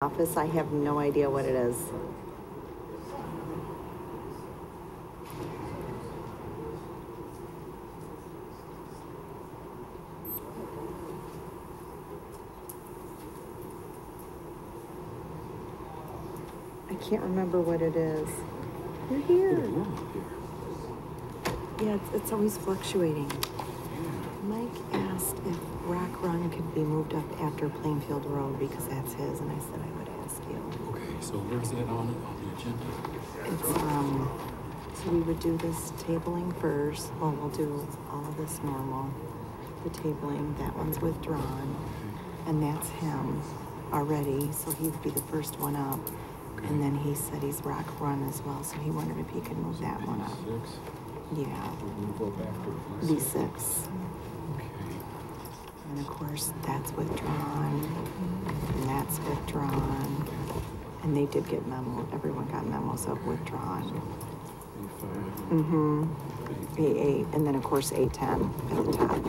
office, I have no idea what it is. I can't remember what it is. You're here. Yeah, it's always fluctuating. Mike asked if Rock Run could be moved up after Plainfield Road because that's his, and I said I would ask you. Okay, so where's that on the agenda? It's, so we would do this tabling first. Well, we'll do all of this normal. The tabling, that one's withdrawn. And that's him already, so he would be the first one up. Okay. And then he said he's Rock Run as well, so he wondered if he could move that one up. Yeah. We'll go back to V6. And of course, that's withdrawn, and that's withdrawn. And they did get memo, everyone got memos of withdrawn. A8, and then of course A10 at the top.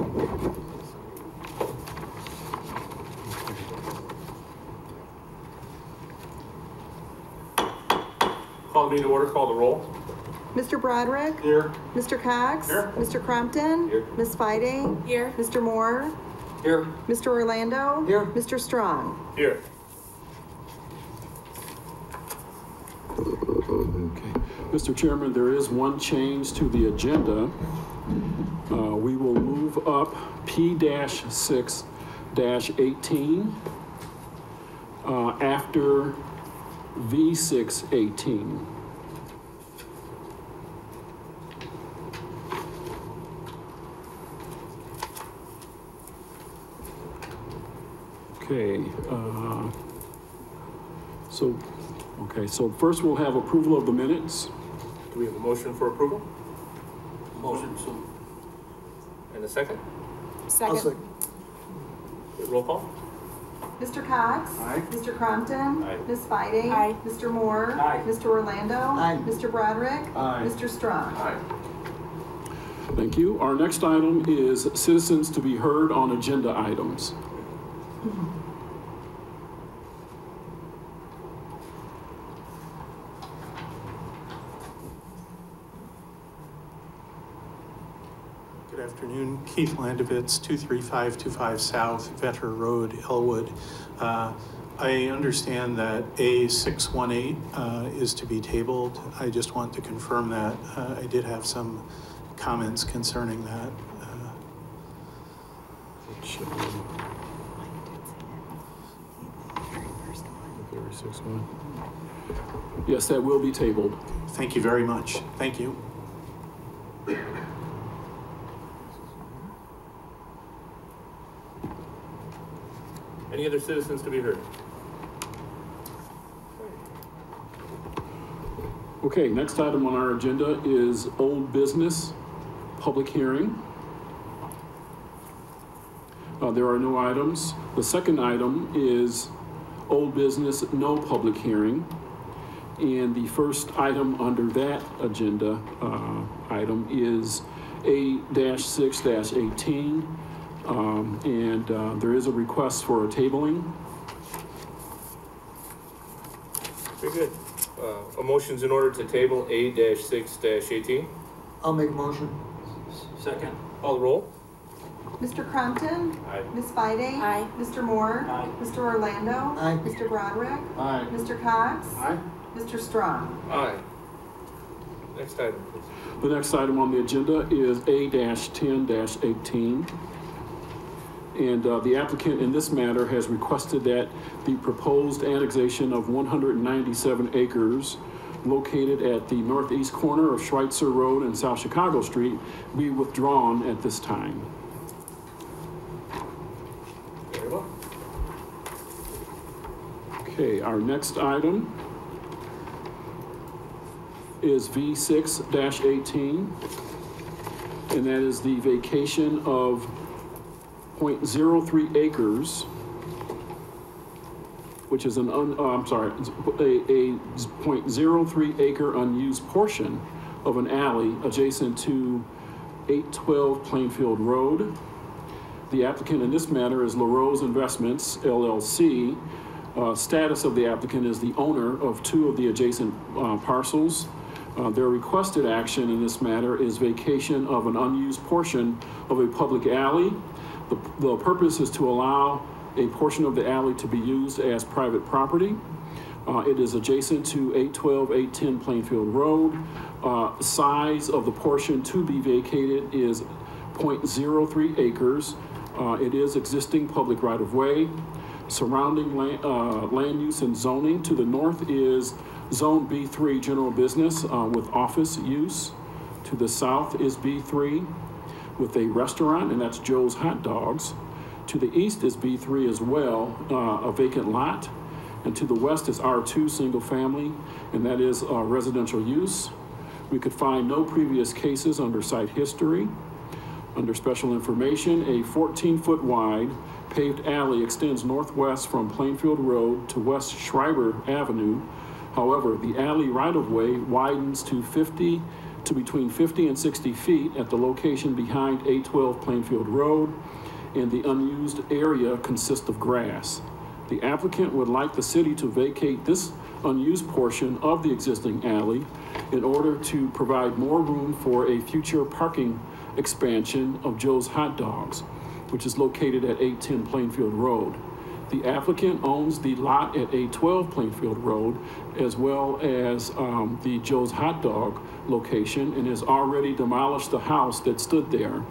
Call the meeting to order, call the roll. Mr. Broderick? Here. Mr. Cox? Here. Mr. Crumpton? Here. Ms. Fiding? Here. Mr. Moore? Here. Mr. Orlando? Here. Mr. Strong? Here. Okay. Mr. Chairman, there is one change to the agenda. We will move up P-6-18 after V6-18. Okay, so first we'll have approval of the minutes. Do we have a motion for approval? Motion. And a second? Second. Roll call? Mr. Cox? Aye. Mr. Crumpton? Aye. Ms. Fiding? Aye. Mr. Moore? Aye. Mr. Orlando? Aye. Mr. Broderick? Aye. Mr. Strong? Aye. Thank you. Our next item is citizens to be heard on agenda items. Good afternoon, Keith Landovitz, 23525 South Vetter Road, Elwood. I understand that A618 is to be tabled. I just want to confirm that. I did have some comments concerning that. Yes, that will be tabled. Thank you very much. Thank you. Any other citizens to be heard? Okay, next item on our agenda is old business, public hearing. There are no items. The second item is old business, no public hearing. And the first item under that agenda item is A-6-18. There is a request for a tabling. Very good. A motion's in order to table A-6-18. I'll make a motion. Second. Call the roll. Mr. Crumpton? Aye. Ms. Fiding? Aye. Mr. Moore? Aye. Mr. Orlando? Aye. Mr. Broderick? Aye. Mr. Cox? Aye. Mr. Strong? Aye. Next item, please. The next item on the agenda is A-10-18. And the applicant in this matter has requested that the proposed annexation of 197 acres located at the northeast corner of Schweitzer Road and South Chicago Street be withdrawn at this time. Very well. Okay, our next item is V6-18, and that is the vacation of 0.03 acres, which is a 0.03 acre unused portion of an alley adjacent to 812 Plainfield Road. The applicant in this matter is LaRose Investments, LLC, Status of the applicant is the owner of 2 of the adjacent parcels. Their requested action in this matter is vacation of an unused portion of a public alley. The purpose is to allow a portion of the alley to be used as private property. It is adjacent to 812, 810 Plainfield Road. Size of the portion to be vacated is 0.03 acres. It is existing public right-of-way. Surrounding land use and zoning to the north is Zone B3 General Business with office use. To the south is B3 with a restaurant, and that's Joe's Hot Dogs. To the east is B3 as well, a vacant lot. And to the west is R2 single family, and that is residential use. We could find no previous cases under site history. Under special information, a 14-foot wide paved alley extends northwest from Plainfield Road to West Schreiber Avenue. However, the alley right-of-way widens to between 50 and 60 feet at the location behind 812 Plainfield Road, and the unused area consists of grass. The applicant would like the city to vacate this unused portion of the existing alley in order to provide more room for a future parking expansion of Joe's Hot Dogs, which is located at 810 Plainfield Road. The applicant owns the lot at 812 Plainfield Road, as well as the Joe's Hot Dog location, and has already demolished the house that stood there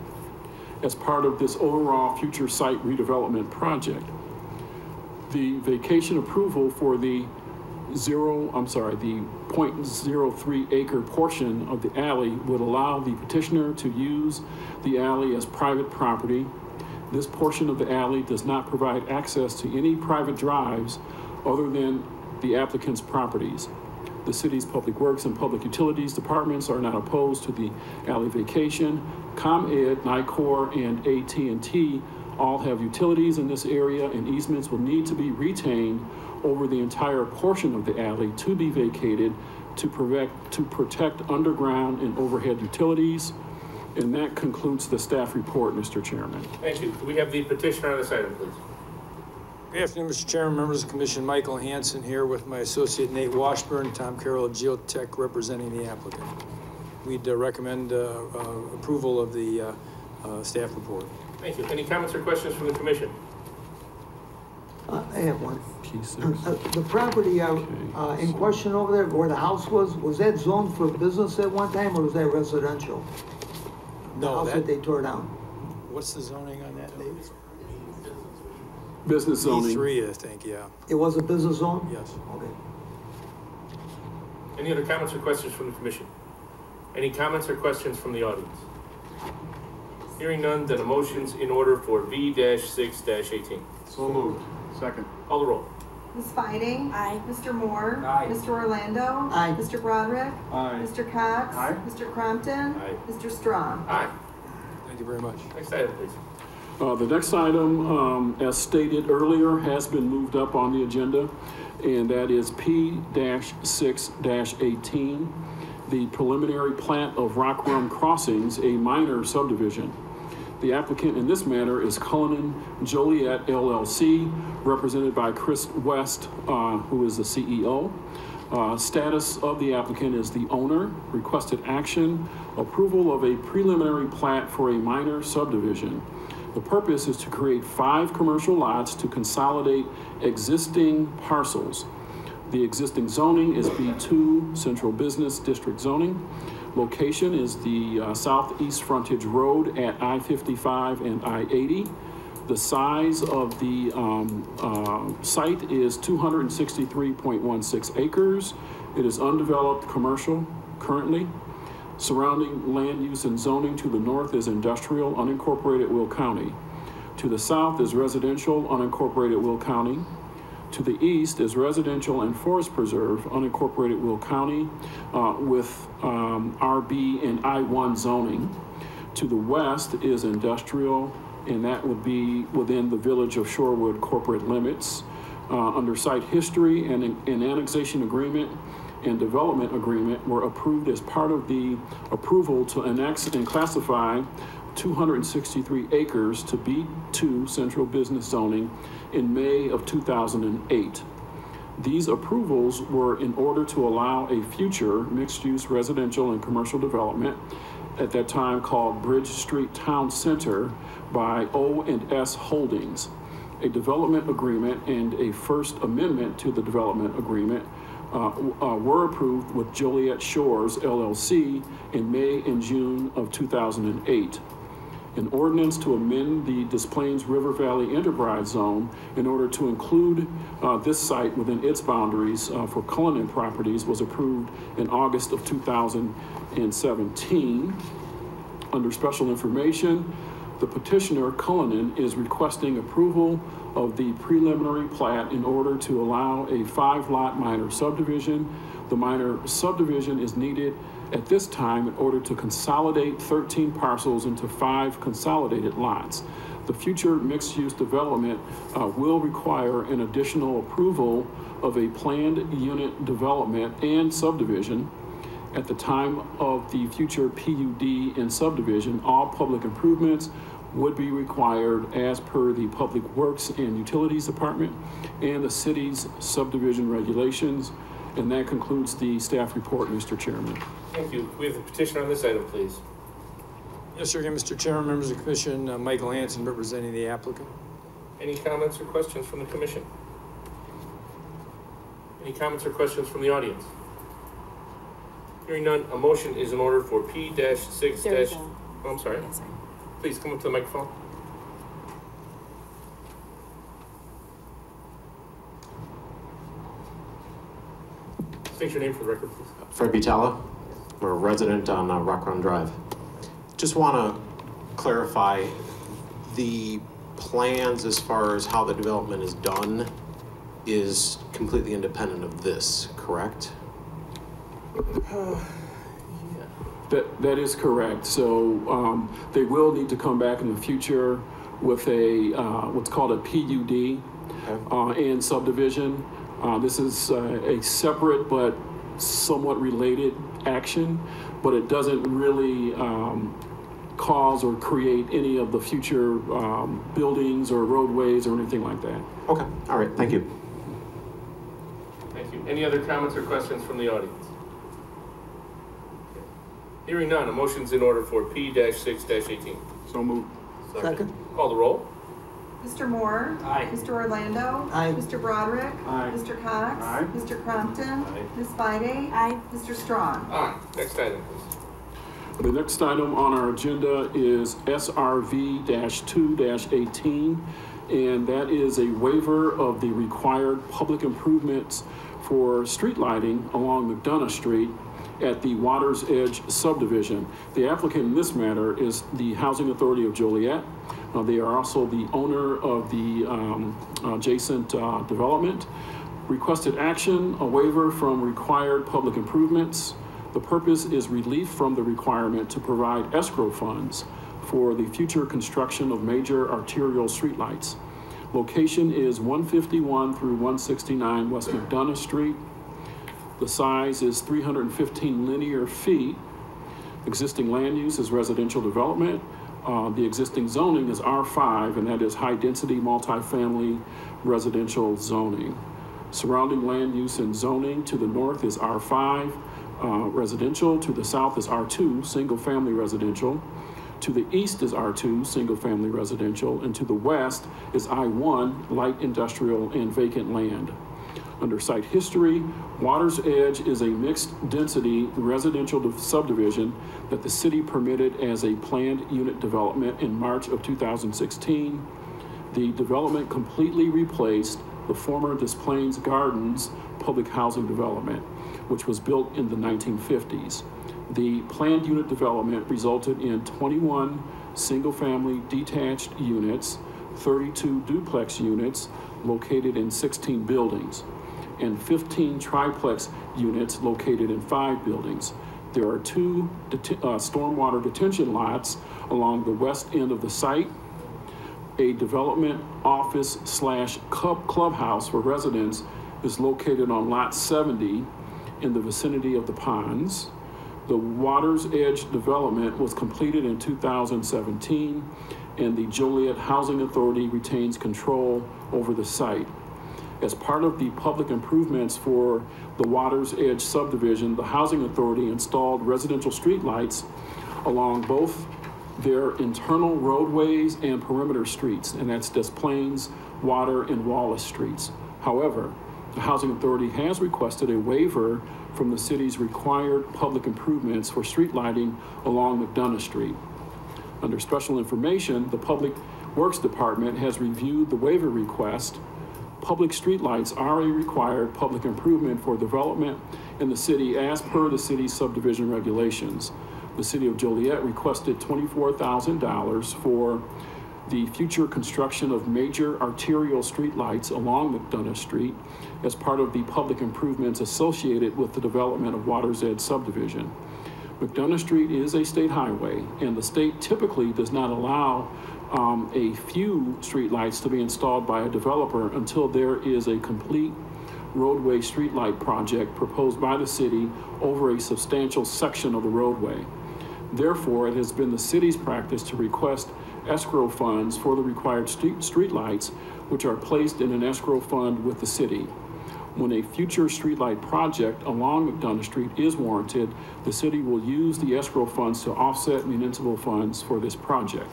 as part of this overall future site redevelopment project. The vacation approval for the 0.03 acre portion of the alley would allow the petitioner to use the alley as private property. This portion of the alley does not provide access to any private drives other than the applicant's properties. The city's Public Works and Public Utilities departments are not opposed to the alley vacation. ComEd, NICOR, and AT&T all have utilities in this area, and easements will need to be retained over the entire portion of the alley to be vacated to protect underground and overhead utilities. And that concludes the staff report, Mr. Chairman. Thank you. Do we have the petitioner on this item, please? Good afternoon, Mr. Chairman, members of the Commission. Michael Hansen here with my associate Nate Washburn, Tom Carroll of Geotech representing the applicant. We'd recommend approval of the staff report. Thank you. Any comments or questions from the Commission? I have one. P6. The property in question over there, where the house was that zoned for business at one time, or was that residential? The house that they tore down. What's the zoning on that, Dave? Business zoning. B3, I think, yeah. It was a business zone? Yes. Okay. Any other comments or questions from the Commission? Any comments or questions from the audience? Hearing none, then a motion's in order for V-6-18. So moved. Second. Call the roll. Ms. Fiding? Aye. Mr. Moore? Aye. Mr. Orlando? Aye. Mr. Broderick? Aye. Mr. Cox? Aye. Mr. Crompton? Aye. Mr. Strong? Aye. Thank you very much. Next item, please. The next item, as stated earlier, has been moved up on the agenda, and that is P-6-18, the preliminary plat of Rock Run Crossings, a minor subdivision. The applicant in this matter is Cullinan Joliet LLC, represented by Chris West, who is the CEO. Status of the applicant is the owner. Requested action, approval of a preliminary plat for a minor subdivision. The purpose is to create 5 commercial lots to consolidate existing parcels. The existing zoning is B2, Central Business District zoning. Location is the southeast frontage road at I-55 and I-80. The size of the site is 263.16 acres. It is undeveloped commercial currently. Surrounding land use and zoning to the north is industrial, unincorporated Will County. To the south is residential, unincorporated Will County. To the east is residential and forest preserve, unincorporated Will County, with RB and I-1 zoning. To the west is industrial, and that would be within the village of Shorewood corporate limits. Under site history and an annexation agreement and development agreement were approved as part of the approval to annex and classify 263 acres to B2 Central Business Zoning in May of 2008. These approvals were in order to allow a future mixed-use residential and commercial development, at that time called Bridge Street Town Center, by O&S Holdings. A development agreement and a first amendment to the development agreement were approved with Joliet Shores LLC in May and June of 2008. An ordinance to amend the Des Plaines River Valley Enterprise Zone in order to include this site within its boundaries for Cullinan properties was approved in August of 2017. Under special information, the petitioner, Cullinan, is requesting approval of the preliminary plat in order to allow a 5-lot minor subdivision. The minor subdivision is needed at this time in order to consolidate 13 parcels into 5 consolidated lots. The future mixed-use development will require an additional approval of a planned unit development and subdivision. At the time of the future PUD and subdivision, all public improvements would be required as per the Public Works and Utilities Department and the city's subdivision regulations. And that concludes the staff report, Mr. Chairman. Thank you. We have the petitioner on this item, please. Yes, sir. Again, Mr. Chairman, members of the commission, Michael Hansen representing the applicant. Any comments or questions from the commission? Any comments or questions from the audience? Hearing none, a motion is in order for P-6- There's Oh, I'm sorry. Yes, sir. Please come up to the microphone. State your name for the record, please. Fred Butala. We're a resident on Rock Run Drive. Just want to clarify the plans as far as how the development is done is completely independent of this, correct? That is correct. So they will need to come back in the future with a what's called a PUD and subdivision. This is a separate but somewhat related action, but it doesn't really cause or create any of the future buildings or roadways or anything like that. Okay, all right, thank you. Thank you. Any other comments or questions from the audience? Hearing none, a motion's in order for P-6-18. So moved. Second. Call the roll. Mr. Moore? Aye. Mr. Orlando? Aye. Mr. Broderick? Aye. Mr. Cox? Aye. Mr. Crompton? Aye. Ms. Fide? Aye. Mr. Strong? Aye. Next item, please. The next item on our agenda is SRV-2-18, and that is a waiver of the required public improvements for street lighting along McDonough Street at the Water's Edge subdivision. The applicant in this matter is the Housing Authority of Joliet. They are also the owner of the adjacent development. Requested action, a waiver from required public improvements. The purpose is relief from the requirement to provide escrow funds for the future construction of major arterial streetlights. Location is 151 through 169 West McDonough Street. The size is 315 linear feet. Existing land use is residential development. The existing zoning is R5, and that is high-density multifamily residential zoning. Surrounding land use and zoning to the north is R5 residential. To the south is R2, single-family residential. To the east is R2, single-family residential. And to the west is I1, light industrial and vacant land. Under site history, Water's Edge is a mixed-density residential subdivision that the city permitted as a planned unit development in March of 2016. The development completely replaced the former Des Plaines Gardens public housing development, which was built in the 1950s. The planned unit development resulted in 21 single-family detached units, 32 duplex units located in 16 buildings, and 15 triplex units located in 5 buildings. There are 2 stormwater detention lots along the west end of the site. A development office / clubhouse for residents is located on lot 70 in the vicinity of the ponds. The Water's Edge development was completed in 2017, and the Joliet Housing Authority retains control over the site. As part of the public improvements for the Water's Edge subdivision, the Housing Authority installed residential streetlights along both their internal roadways and perimeter streets, and that's Des Plaines, Water, and Wallace streets. However, the Housing Authority has requested a waiver from the city's required public improvements for street lighting along McDonough Street. Under special information, the Public Works Department has reviewed the waiver request. Public streetlights are a required public improvement for development in the city as per the city's subdivision regulations. The city of Joliet requested $24,000 for the future construction of major arterial streetlights along McDonough Street as part of the public improvements associated with the development of Water's Edge subdivision. McDonough Street is a state highway, and the state typically does not allow a few streetlights to be installed by a developer until there is a complete roadway streetlight project proposed by the city over a substantial section of the roadway. Therefore, it has been the city's practice to request escrow funds for the required streetlights, which are placed in an escrow fund with the city. When a future streetlight project along McDonough Street is warranted, the city will use the escrow funds to offset municipal funds for this project.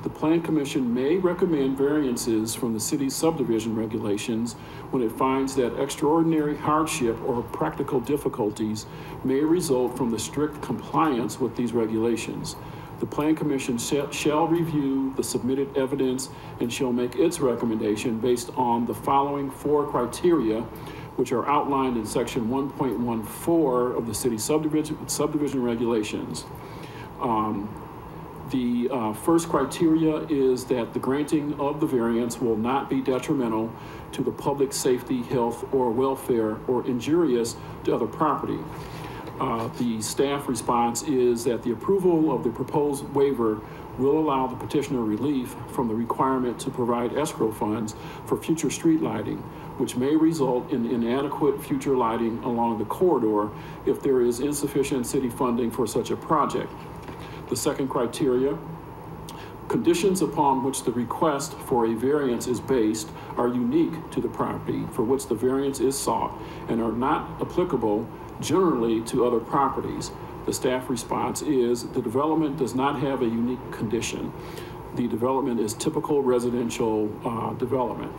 The Plan Commission may recommend variances from the city's subdivision regulations when it finds that extraordinary hardship or practical difficulties may result from the strict compliance with these regulations. The Plan Commission shall review the submitted evidence and shall make its recommendation based on the following 4 criteria, which are outlined in section 1.14 of the city subdivision regulations. The first criteria is that the granting of the variance will not be detrimental to the public safety, health, or welfare, or injurious to other property. The staff response is that the approval of the proposed waiver will allow the petitioner relief from the requirement to provide escrow funds for future street lighting, which may result in inadequate future lighting along the corridor if there is insufficient city funding for such a project. The second criteria, conditions upon which the request for a variance is based are unique to the property for which the variance is sought and are not applicable generally to other properties. The staff response is the development does not have a unique condition. The development is typical residential development.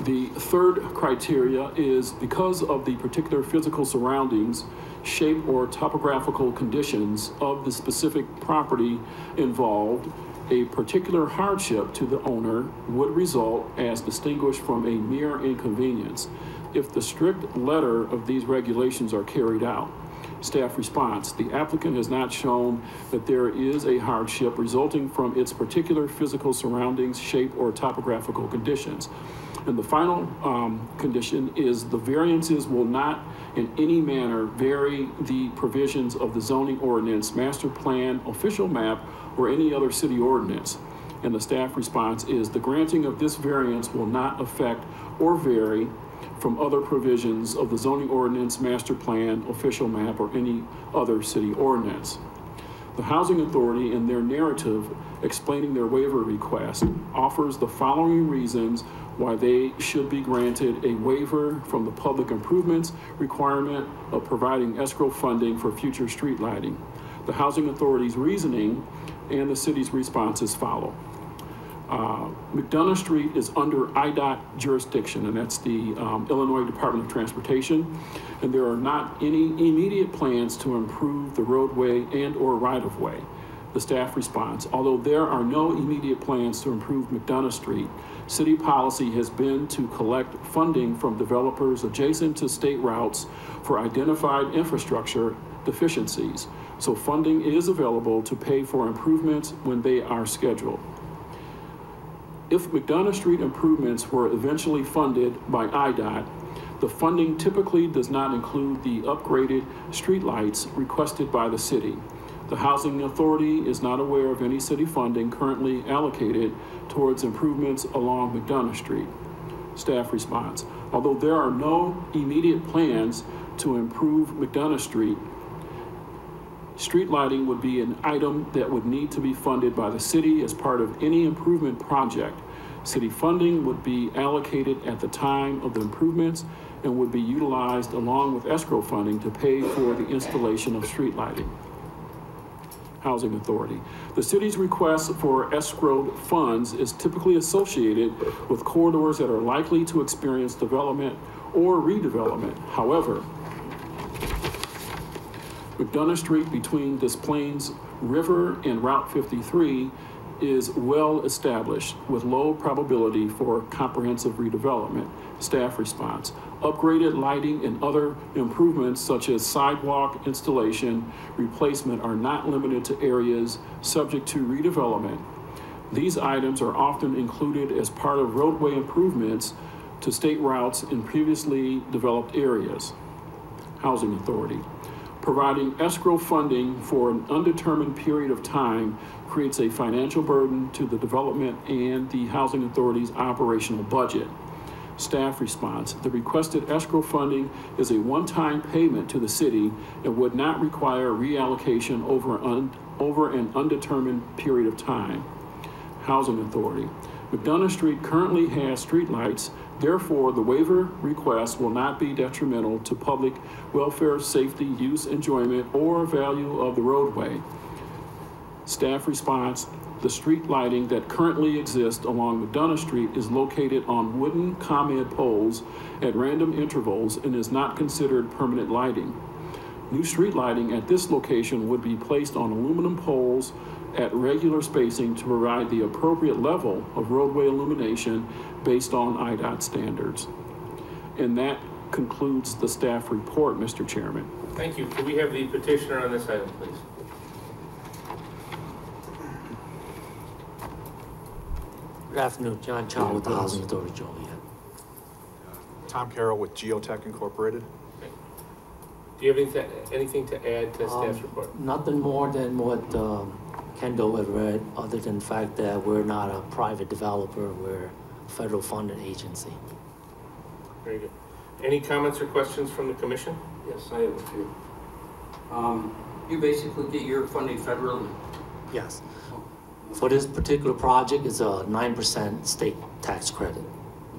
The third criteria is because of the particular physical surroundings, shape, or topographical conditions of the specific property involved, a particular hardship to the owner would result as distinguished from a mere inconvenience if the strict letter of these regulations are carried out. Staff response, the applicant has not shown that there is a hardship resulting from its particular physical surroundings, shape, or topographical conditions. And the final condition is the variances will not in any manner vary the provisions of the zoning ordinance, master plan, official map, or any other city ordinance. And the staff response is the granting of this variance will not affect or vary from other provisions of the zoning ordinance, master plan, official map, or any other city ordinance. The Housing Authority, in their narrative explaining their waiver request, offers the following reasons why they should be granted a waiver from the public improvements requirement of providing escrow funding for future street lighting. The Housing Authority's reasoning and the city's responses follow. McDonough Street is under IDOT jurisdiction, and that's the Illinois Department of Transportation, and there are not any immediate plans to improve the roadway and or right-of-way. The staff response, although there are no immediate plans to improve McDonough Street, city policy has been to collect funding from developers adjacent to state routes for identified infrastructure deficiencies, so funding is available to pay for improvements when they are scheduled. If McDonough Street improvements were eventually funded by IDOT, the funding typically does not include the upgraded streetlights requested by the city. The Housing Authority is not aware of any city funding currently allocated towards improvements along McDonough Street. Staff response, although there are no immediate plans to improve McDonough Street, Street lighting would be an item that would need to be funded by the city as part of any improvement project. City funding would be allocated at the time of the improvements and would be utilized along with escrow funding to pay for the installation of street lighting. Housing Authority. The city's request for escrowed funds is typically associated with corridors that are likely to experience development or redevelopment. However, McDonough Street between Des Plaines River and Route 53 is well established with low probability for comprehensive redevelopment. Staff response. Upgraded lighting and other improvements such as sidewalk installation, replacement are not limited to areas subject to redevelopment. These items are often included as part of roadway improvements to state routes in previously developed areas. Housing Authority. Providing escrow funding for an undetermined period of time creates a financial burden to the development and the Housing Authority's operational budget. Staff response. The requested escrow funding is a one-time payment to the city and would not require reallocation over an undetermined period of time. Housing Authority. McDonough Street currently has streetlights. Therefore, the waiver request will not be detrimental to public welfare, safety, use, enjoyment, or value of the roadway. Staff response. The street lighting that currently exists along McDonough Street is located on wooden ComEd poles at random intervals and is not considered permanent lighting. New street lighting at this location would be placed on aluminum poles at regular spacing to provide the appropriate level of roadway illumination based on IDOT standards. And that concludes the staff report, Mr. Chairman. Thank you. Could we have the petitioner on this item, please? Good afternoon, John Chow with the Housing Authority, Joliet. Tom Carroll with Geotech Incorporated. Okay. Do you have anything to add to staff's report? Nothing more than what Kendall had read, other than the fact that we're not a private developer, we're a federal funded agency. Very good. Any comments or questions from the commission? Yes, I have a few. You basically get your funding federally? Yes. For this particular project, it's a 9% state tax credit.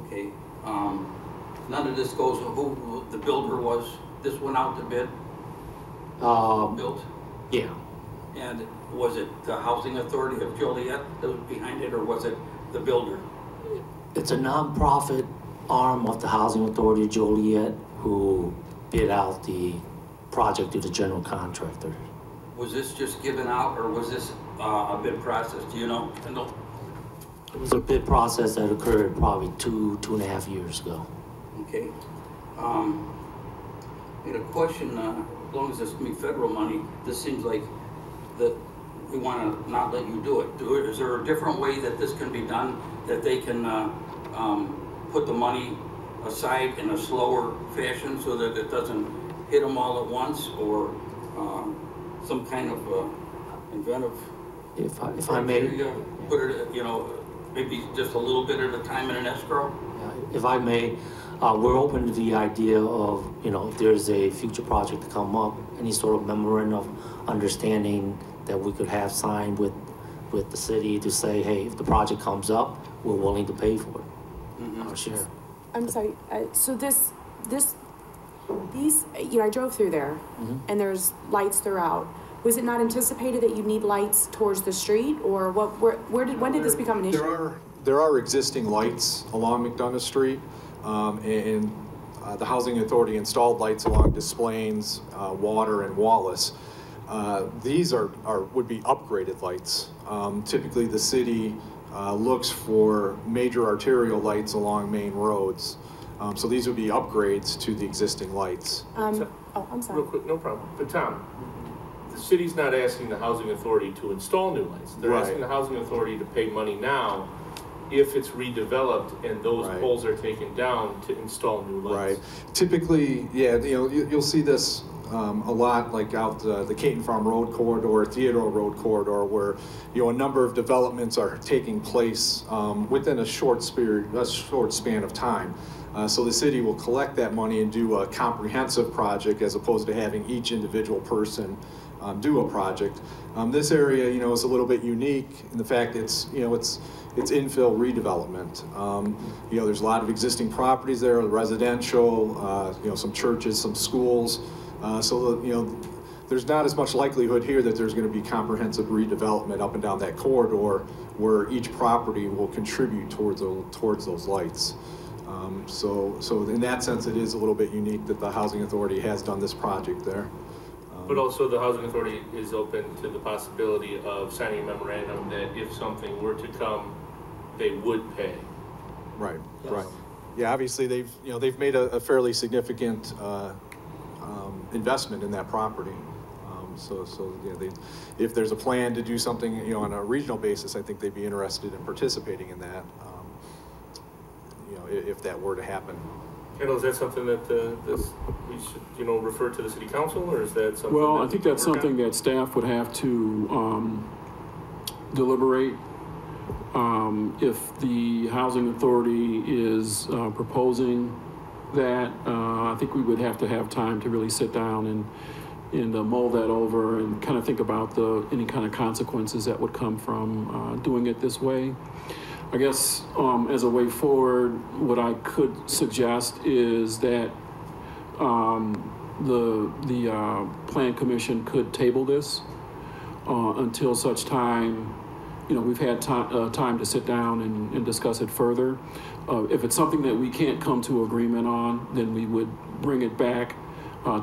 Okay. None of this goes, who the builder was, this went out to bid? Built? Yeah. And was it the Housing Authority of Joliet that was behind it, or was it the builder? It's a nonprofit arm of the Housing Authority of Joliet who bid out the project to the general contractor. Was this just given out, or was this a bid process? Do you know, Kendall? It was a bid process that occurred probably two and a half years ago. Okay. I had a question, as long as it's gonna be federal money, this seems like that we wanna not let you do it. Is there a different way that this can be done, that they can put the money aside in a slower fashion so that it doesn't hit them all at once, or some kind of inventive? If I may, put it, you know, maybe just a little bit at a time in an escrow? if I may, we're open to the idea of, you know, if there's a future project to come up, any sort of memorandum of understanding that we could have signed with the city to say, hey, if the project comes up, we're willing to pay for it, our share. I'm sorry, so these, you know, I drove through there and there's lights throughout. Was it not anticipated that you need lights towards the street, or what, when did this become an issue? There are existing lights along McDonough Street, and the Housing Authority installed lights along Des Plaines, Water, and Wallace. These would be upgraded lights. Typically, the city looks for major arterial lights along main roads. So these would be upgrades to the existing lights. Oh, I'm sorry. Real quick, no problem. But Tom, the city's not asking the Housing Authority to install new lights. They're asking the Housing Authority to pay money now if it's redeveloped and those poles are taken down to install new lights. Right. Typically, yeah, you know, you'll see this a lot, like out the Caton Farm Road corridor, Theodore Road corridor, where, you know, a number of developments are taking place within a short span of time. So the city will collect that money and do a comprehensive project, as opposed to having each individual person do a project. This area, you know, is a little bit unique in the fact it's, you know, it's infill redevelopment. You know, there's a lot of existing properties there, residential, you know, some churches, some schools. So, you know, there's not as much likelihood here that there's going to be comprehensive redevelopment up and down that corridor where each property will contribute towards those lights. So in that sense, it is a little bit unique that the Housing Authority has done this project there. But also the Housing Authority is open to the possibility of signing a memorandum that if something were to come, they would pay. Right, right. Yeah, obviously they've made a fairly significant investment in that property. So yeah, if there's a plan to do something, you know, on a regional basis, I think they'd be interested in participating in that. You know, if that were to happen. Kendall, is that something that we should, you know, refer to the city council, or is that something? Well, I think that's something that staff would have to deliberate. If the Housing Authority is proposing that, I think we would have to have time to really sit down and mull that over and kind of think about any kind of consequences that would come from doing it this way. I guess as a way forward, what I could suggest is that the Plan Commission could table this until such time, you know, we've had time to sit down and discuss it further. If it's something that we can't come to agreement on, then we would bring it back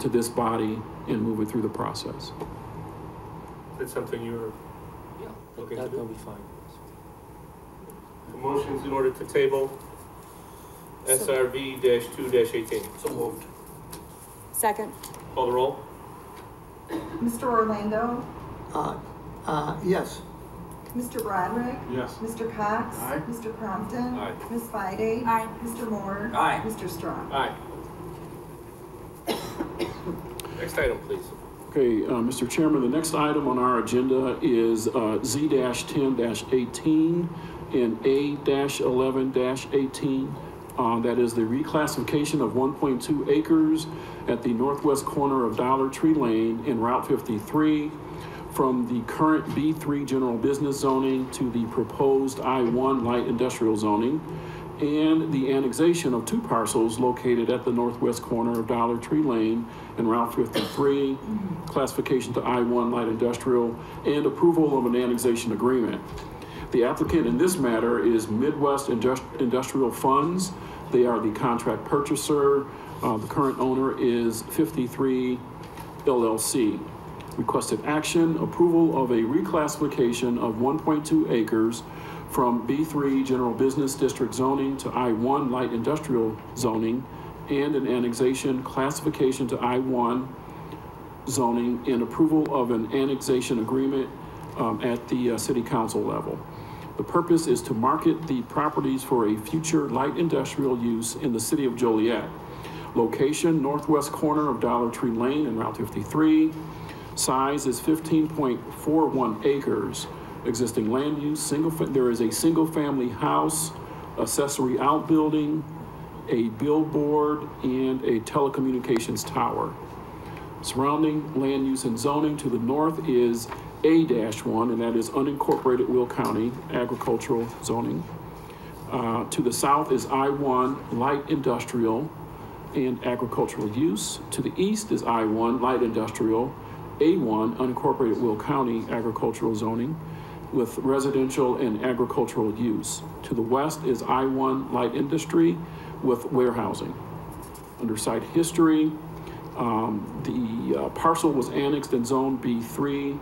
to this body and move it through the process. Is that something you're looking to do? That'll be fine. The motion's in order to table SRV-2-18. So moved. Second. Call the roll. Mr. Orlando? Yes. Mr. Broderick? Yes. Mr. Cox? Aye. Mr. Crompton? Aye. Ms. Fide? Aye. Mr. Moore? Aye. Mr. Strong? Aye. Next item, please. Okay, Mr. Chairman, the next item on our agenda is Z-10-18 and A-11-18. That is the reclassification of 1.2 acres at the northwest corner of Dollar Tree Lane in Route 53 from the current B3 general business zoning to the proposed I1 light industrial zoning, and the annexation of 2 parcels located at the northwest corner of Dollar Tree Lane and Route 53, classification to I1 light industrial, and approval of an annexation agreement. The applicant in this matter is Midwest Industrial Funds. They are the contract purchaser. The current owner is 53 LLC. Requested action, approval of a reclassification of 1.2 acres from B3 General Business District zoning to I1 light industrial zoning, and an annexation classification to I1 zoning, and approval of an annexation agreement at the city council level. The purpose is to market the properties for a future light industrial use in the city of Joliet. Location, northwest corner of Dollar Tree Lane and Route 53. Size is 15.41 acres. Existing land use, there is a single family house, accessory outbuilding, a billboard, and a telecommunications tower. Surrounding land use and zoning to the north is A-1, and that is unincorporated Will County agricultural zoning. To the south is I-1 light industrial and agricultural use. To the east is I-1 light industrial, A-1 unincorporated Will County agricultural zoning with residential and agricultural use. To the west is I-1 light industry with warehousing. Under site history, the parcel was annexed in Zone B3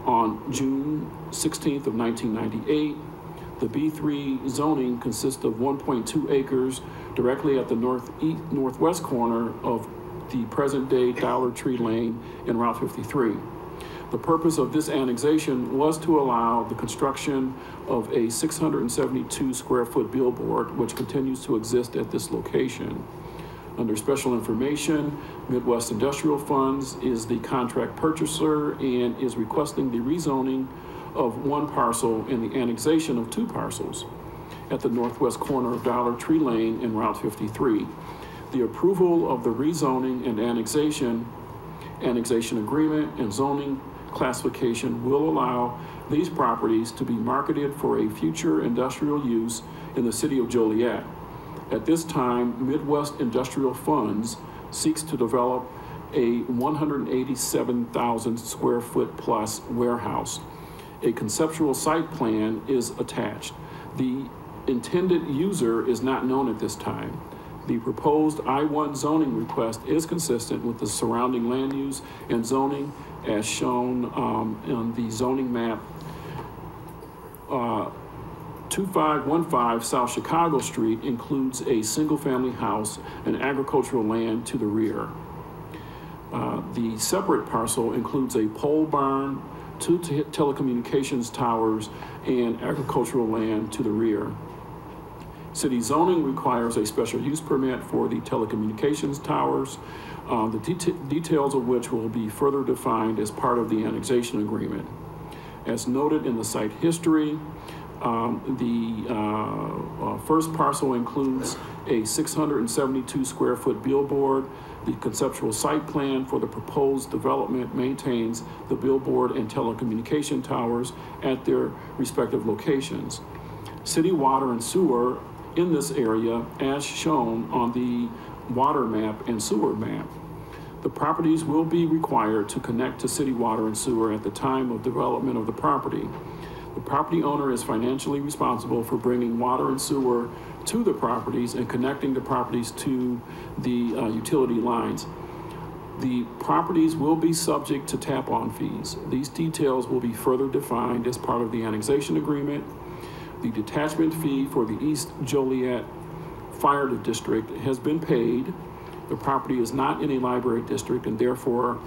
on June 16th of 1998. The B3 zoning consists of 1.2 acres directly at the northwest corner of the present-day Dollar Tree Lane in Route 53. The purpose of this annexation was to allow the construction of a 672 square foot billboard, which continues to exist at this location. Under special information, Midwest Industrial Funds is the contract purchaser and is requesting the rezoning of 1 parcel and the annexation of 2 parcels at the northwest corner of Dollar Tree Lane in Route 53. The approval of the rezoning and annexation annexation agreement and zoning classification will allow these properties to be marketed for a future industrial use in the city of Joliet. At this time, Midwest Industrial Funds seeks to develop a 187,000 square foot plus warehouse. A conceptual site plan is attached. The intended user is not known at this time. The proposed I-1 zoning request is consistent with the surrounding land use and zoning as shown on the zoning map 2515 South Chicago Street includes a single-family house and agricultural land to the rear. The separate parcel includes a pole barn, 2 telecommunications towers, and agricultural land to the rear. City zoning requires a special use permit for the telecommunications towers, the details of which will be further defined as part of the annexation agreement. As noted in the site history, the first parcel includes a 672 square foot billboard. The conceptual site plan for the proposed development maintains the billboard and telecommunication towers at their respective locations. City water and sewer in this area as shown on the water map and sewer map. The properties will be required to connect to city water and sewer at the time of development of the property. The property owner is financially responsible for bringing water and sewer to the properties and connecting the properties to the utility lines. The properties will be subject to tap-on fees. These details will be further defined as part of the annexation agreement. The detachment fee for the East Joliet Fire District has been paid. The property is not in a library district and therefore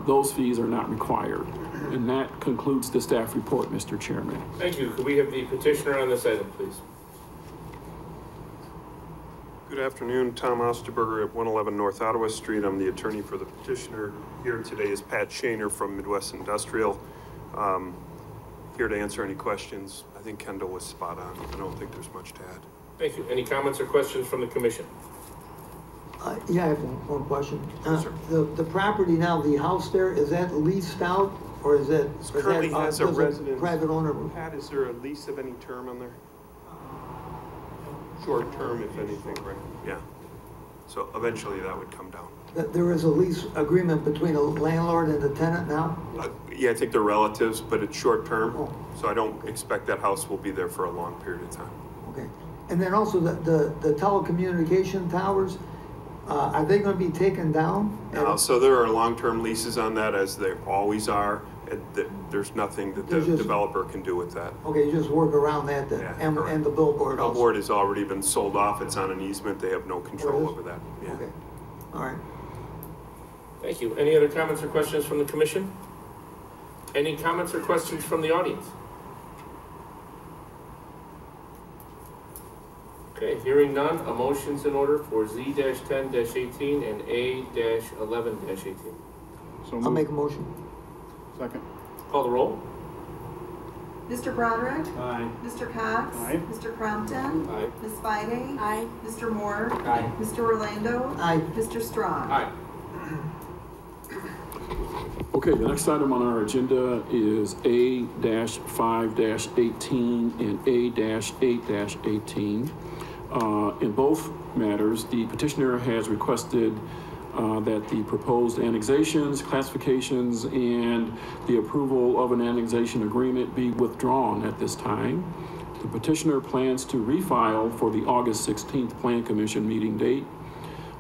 those fees are not required. And that concludes the staff report, Mr. Chairman. Thank you. Could we have the petitioner on this item, please? Good afternoon, Tom Osterberger at 111 North Ottawa Street. I'm the attorney for the petitioner. Here today is Pat Shaner from Midwest Industrial. Here to answer any questions. I think Kendall was spot on. I don't think there's much to add. Thank you. Any comments or questions from the commission? Yeah, I have one question. Yes, sir. The property now, the house there, is that leased out or is that? Currently has a residence. Private owner? Pat, is there a lease of any term on there? Short term, if anything, right? Yeah. So eventually that would come down. There is a lease agreement between a landlord and a tenant now? Yeah, I think they're relatives, but it's short term. Oh. So I don't expect that house will be there for a long period of time. Okay. And then also the telecommunication towers, are they going to be taken down? So there are long-term leases on that, as there always are. There's nothing that the developer can do with that. Okay, you just work around that then, Yeah, and the billboard The also? billboard has already been sold off. It's on an easement. They have no control over that. Yeah. Okay, all right. Thank you. Any other comments or questions from the commission? Any comments or questions from the audience? Okay, hearing none, a motion's in order for Z-10-18 and A-11-18. I'll make a motion. Second. Call the roll. Mr. Broderick? Aye. Mr. Cox? Aye. Mr. Crompton? Aye. Ms. Fide? Aye. Mr. Moore? Aye. Mr. Orlando? Aye. Mr. Strong? Aye. Okay, the next item on our agenda is A-5-18 and A-8-18. In both matters, the petitioner has requested that the proposed annexations, classifications, and the approval of an annexation agreement be withdrawn at this time. The petitioner plans to refile for the August 16th Plan Commission meeting date.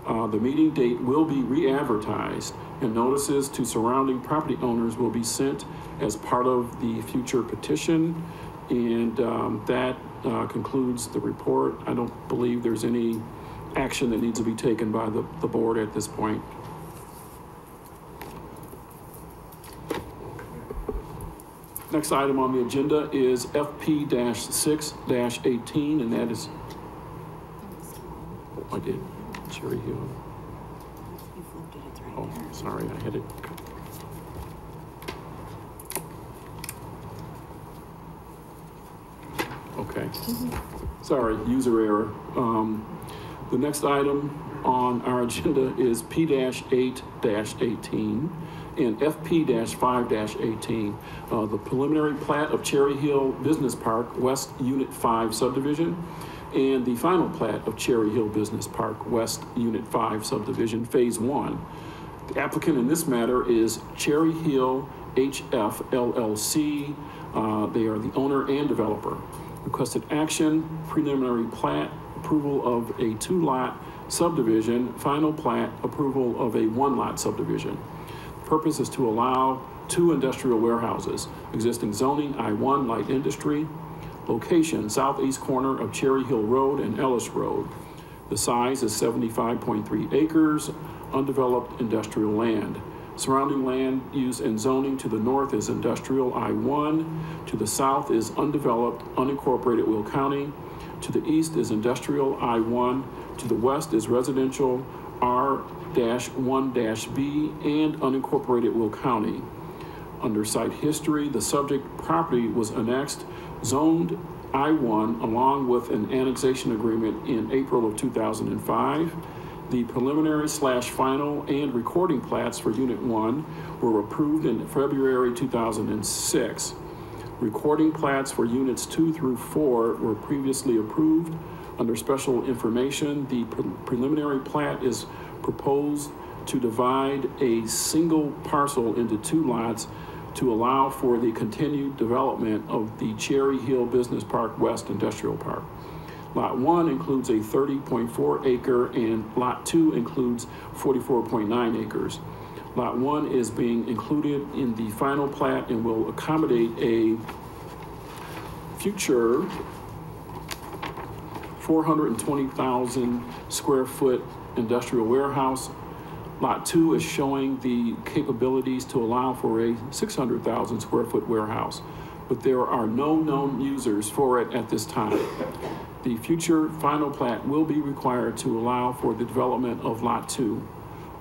The meeting date will be re-advertised, and notices to surrounding property owners will be sent as part of the future petition. And that concludes the report. I don't believe there's any action that needs to be taken by the board at this point. Next item on the agenda is FP-6-18, and that is, I did, Cherry Hill. You flipped it, it's right Oh, there. sorry, I had it. Okay. Sorry, user error. The next item on our agenda is P-8-18 and FP-5-18, the preliminary plat of Cherry Hill Business Park West Unit 5 subdivision, and the final plat of Cherry Hill Business Park West Unit 5 subdivision, Phase 1. The applicant in this matter is Cherry Hill HF LLC. They are the owner and developer. Requested action, preliminary plat, approval of a 2-lot subdivision, final plat, approval of a 1-lot subdivision. Purpose is to allow 2 industrial warehouses. Existing zoning, I-1 light industry. Location, southeast corner of Cherry Hill Road and Ellis Road. The size is 75.3 acres, undeveloped industrial land. Surrounding land use and zoning: to the north is industrial I-1, to the south is undeveloped, unincorporated Will County, to the east is industrial I-1, to the west is residential R-1-B and unincorporated Will County. Under site history, the subject property was annexed, zoned I-1 along with an annexation agreement in April of 2005. The preliminary/final and recording plats for Unit 1 were approved in February 2006. Recording plats for Units 2 through 4 were previously approved. Under special information, the preliminary plat is proposed to divide a single parcel into 2 lots to allow for the continued development of the Cherry Hill Business Park West Industrial Park. Lot 1 includes a 30.4 acre and Lot 2 includes 44.9 acres. Lot 1 is being included in the final plat and will accommodate a future 420,000 square foot industrial warehouse. Lot 2 is showing the capabilities to allow for a 600,000 square foot warehouse, but there are no known users for it at this time. The future final plat will be required to allow for the development of Lot 2.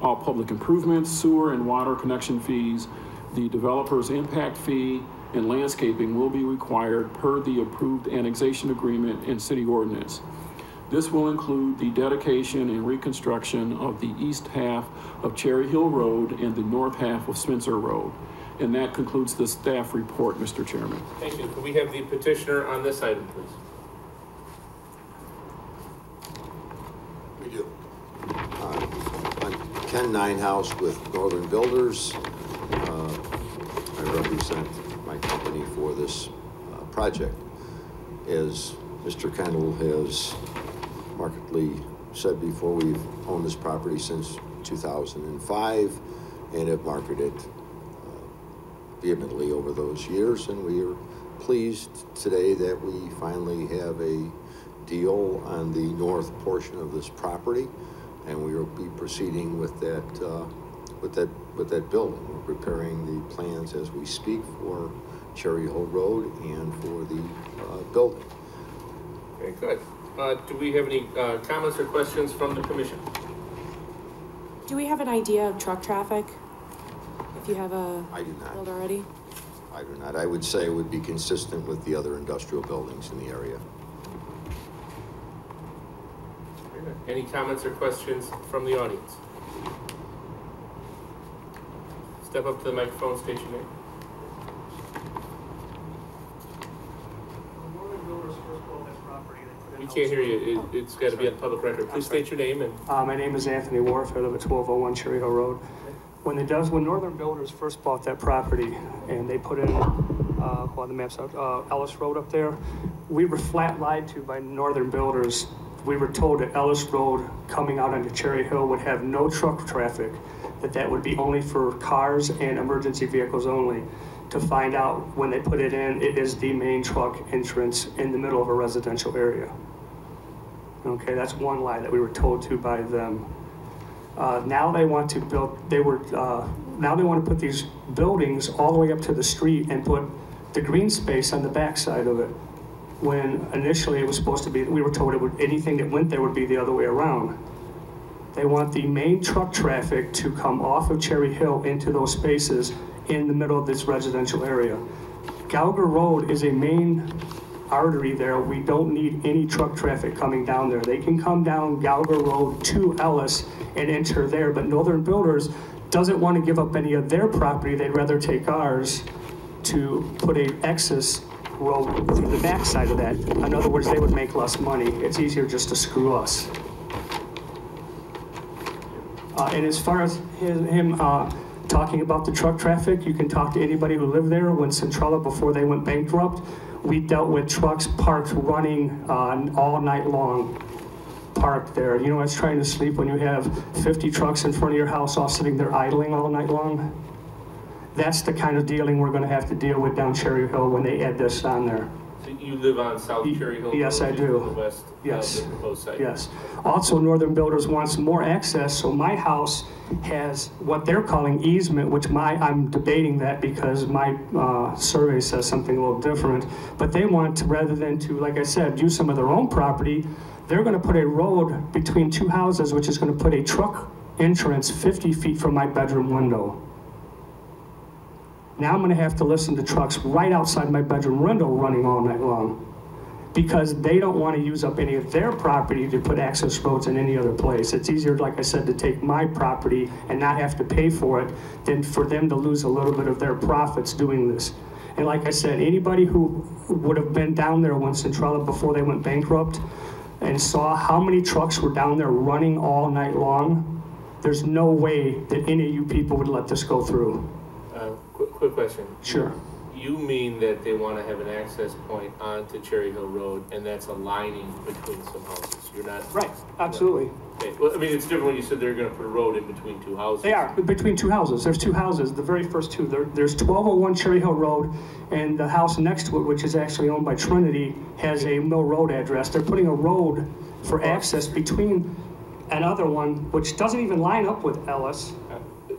All public improvements, sewer and water connection fees, the developer's impact fee, and landscaping will be required per the approved annexation agreement and city ordinance. This will include the dedication and reconstruction of the east half of Cherry Hill Road and the north half of Spencer Road. And that concludes the staff report, Mr. Chairman. Thank you. Can we have the petitioner on this item, please? We do. I'm Ken Ninehouse with Northern Builders. I represent my company for this project. As Mr. Kendall has markedly said before, we've owned this property since 2005 and have marketed vehemently over those years, and we are pleased today that we finally have a deal on the north portion of this property, and we will be proceeding with that building. We're preparing the plans as we speak for Cherry Hill Road and for the building. Very good. Do we have any comments or questions from the commission? Do we have an idea of truck traffic? If you have a I do not. build already? I do not. I would say it would be consistent with the other industrial buildings in the area. Any comments or questions from the audience? Step up to the microphone, state your name. We can't hear you. It's got to be on public record. Please state your name and. My name is Anthony Wharf. I live at 1201 Cherry Hill Road. When Northern Builders first bought that property and they put in, on the maps out, Ellis Road up there, we were flat lied to by Northern Builders. We were told that Ellis Road coming out onto Cherry Hill would have no truck traffic, that would be only for cars and emergency vehicles only. To find out when they put it in, it is the main truck entrance in the middle of a residential area. Okay, that's one lie that we were told to by them. Now they want to build, now they want to put these buildings all the way up to the street and put the green space on the backside of it. When initially it was supposed to be, we were told anything that went there would be the other way around. They want the main truck traffic to come off of Cherry Hill into those spaces in the middle of this residential area. Gallagher Road is a main artery there. We don't need any truck traffic coming down there. They can come down Gallagher Road to Ellis and enter there, but Northern Builders doesn't want to give up any of their property. They'd rather take ours to put a access road through the backside of that. In other words, they would make less money. It's easier just to screw us. And as far as him talking about the truck traffic, you can talk to anybody who lived there. When Centrella, before they went bankrupt, we dealt with trucks parked running all night long, parked there. You know, it's trying to sleep when you have 50 trucks in front of your house all sitting there idling all night long. That's the kind of dealing we're going to have to deal with down Cherry Hill when they add this on there. So you live on South Cherry Hill? Yes, I do. The west yes. of the proposed site? Yes. Also, Northern Builders wants more access, so my house has what they're calling easement, which I'm debating that because my survey says something a little different. But they want to, rather than to, like I said, use some of their own property, they're going to put a road between two houses, which is going to put a truck entrance 50 feet from my bedroom window. Now I'm going to have to listen to trucks right outside my bedroom window running all night long because they don't want to use up any of their property to put access roads in any other place. It's easier, like I said, to take my property and not have to pay for it than for them to lose a little bit of their profits doing this. And like I said, anybody who would have been down there when Centrella, before they went bankrupt, and saw how many trucks were down there running all night long, there's no way that any of you people would let this go through. Quick question. Sure. You mean that they want to have an access point onto Cherry Hill Road, and that's a lining between some houses? You're not... Right, absolutely. Okay. Well, I mean, it's different when you said they're going to put a road in between two houses. They are, between two houses. There's two houses, the very first two. There's 1201 Cherry Hill Road, and the house next to it, which is actually owned by Trinity, has a Mill Road address. They're putting a road for access between another one, which doesn't even line up with Ellis,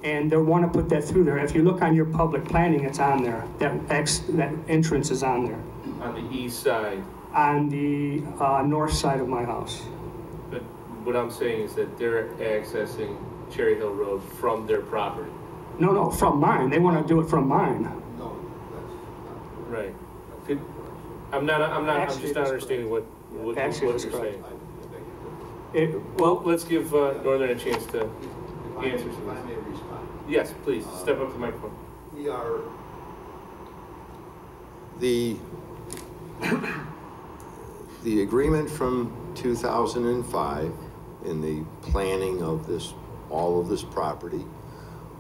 and they want to put that through there. If you look on your public planning, it's on there. That entrance is on there. On the east side? On the north side of my house. But what I'm saying is that they're accessing Cherry Hill Road from their property. No, from mine. They want to do it from mine. Right. I'm just not understanding what you're saying. Well, let's give Northern a chance to answer some of this. Yes, please, step up to the microphone. We are... The agreement from 2005 in the planning of all of this property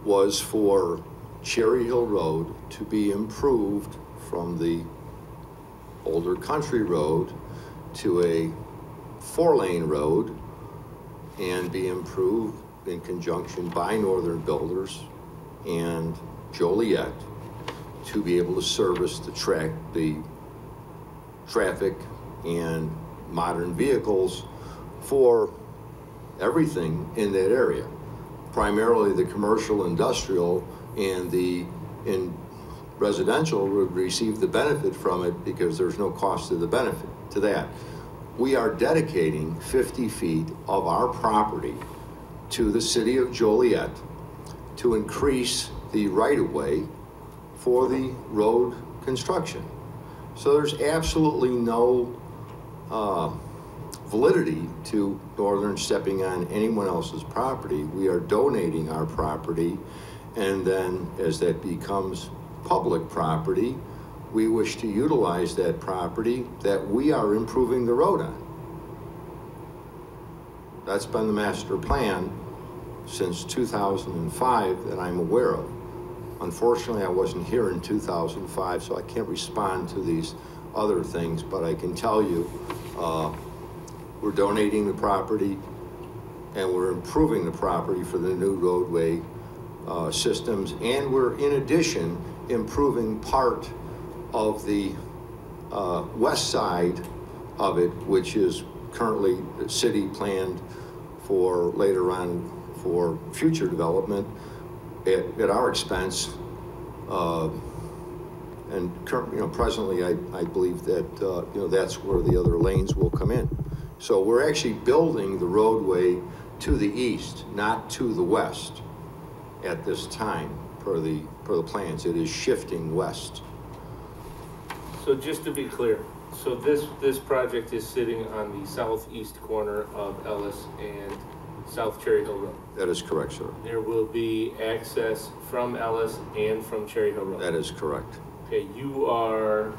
was for Cherry Hill Road to be improved from the older country road to a 4-lane road and be improved in conjunction by Northern Builders and Joliet to be able to service the traffic and modern vehicles for everything in that area, primarily the commercial, industrial, and in residential would receive the benefit from it because there's no cost to the benefit to that. We are dedicating 50 feet of our property to the city of Joliet to increase the right-of-way for the road construction. So there's absolutely no validity to Northern stepping on anyone else's property. We are donating our property, and then as that becomes public property, we wish to utilize that property that we are improving the road on. That's been the master plan since 2005 that I'm aware of. Unfortunately, I wasn't here in 2005, so I can't respond to these other things, but I can tell you we're donating the property and we're improving the property for the new roadway systems, and we're in addition improving part of the west side of it, which is currently city planned for later on for future development at our expense. And presently, I believe that that's where the other lanes will come in. So we're actually building the roadway to the east, not to the west, at this time per the plans. It is shifting west. So just to be clear, So this project is sitting on the southeast corner of Ellis and South Cherry Hill Road. That is correct, sir. There will be access from Ellis and from Cherry Hill Road. That is correct. Okay, you are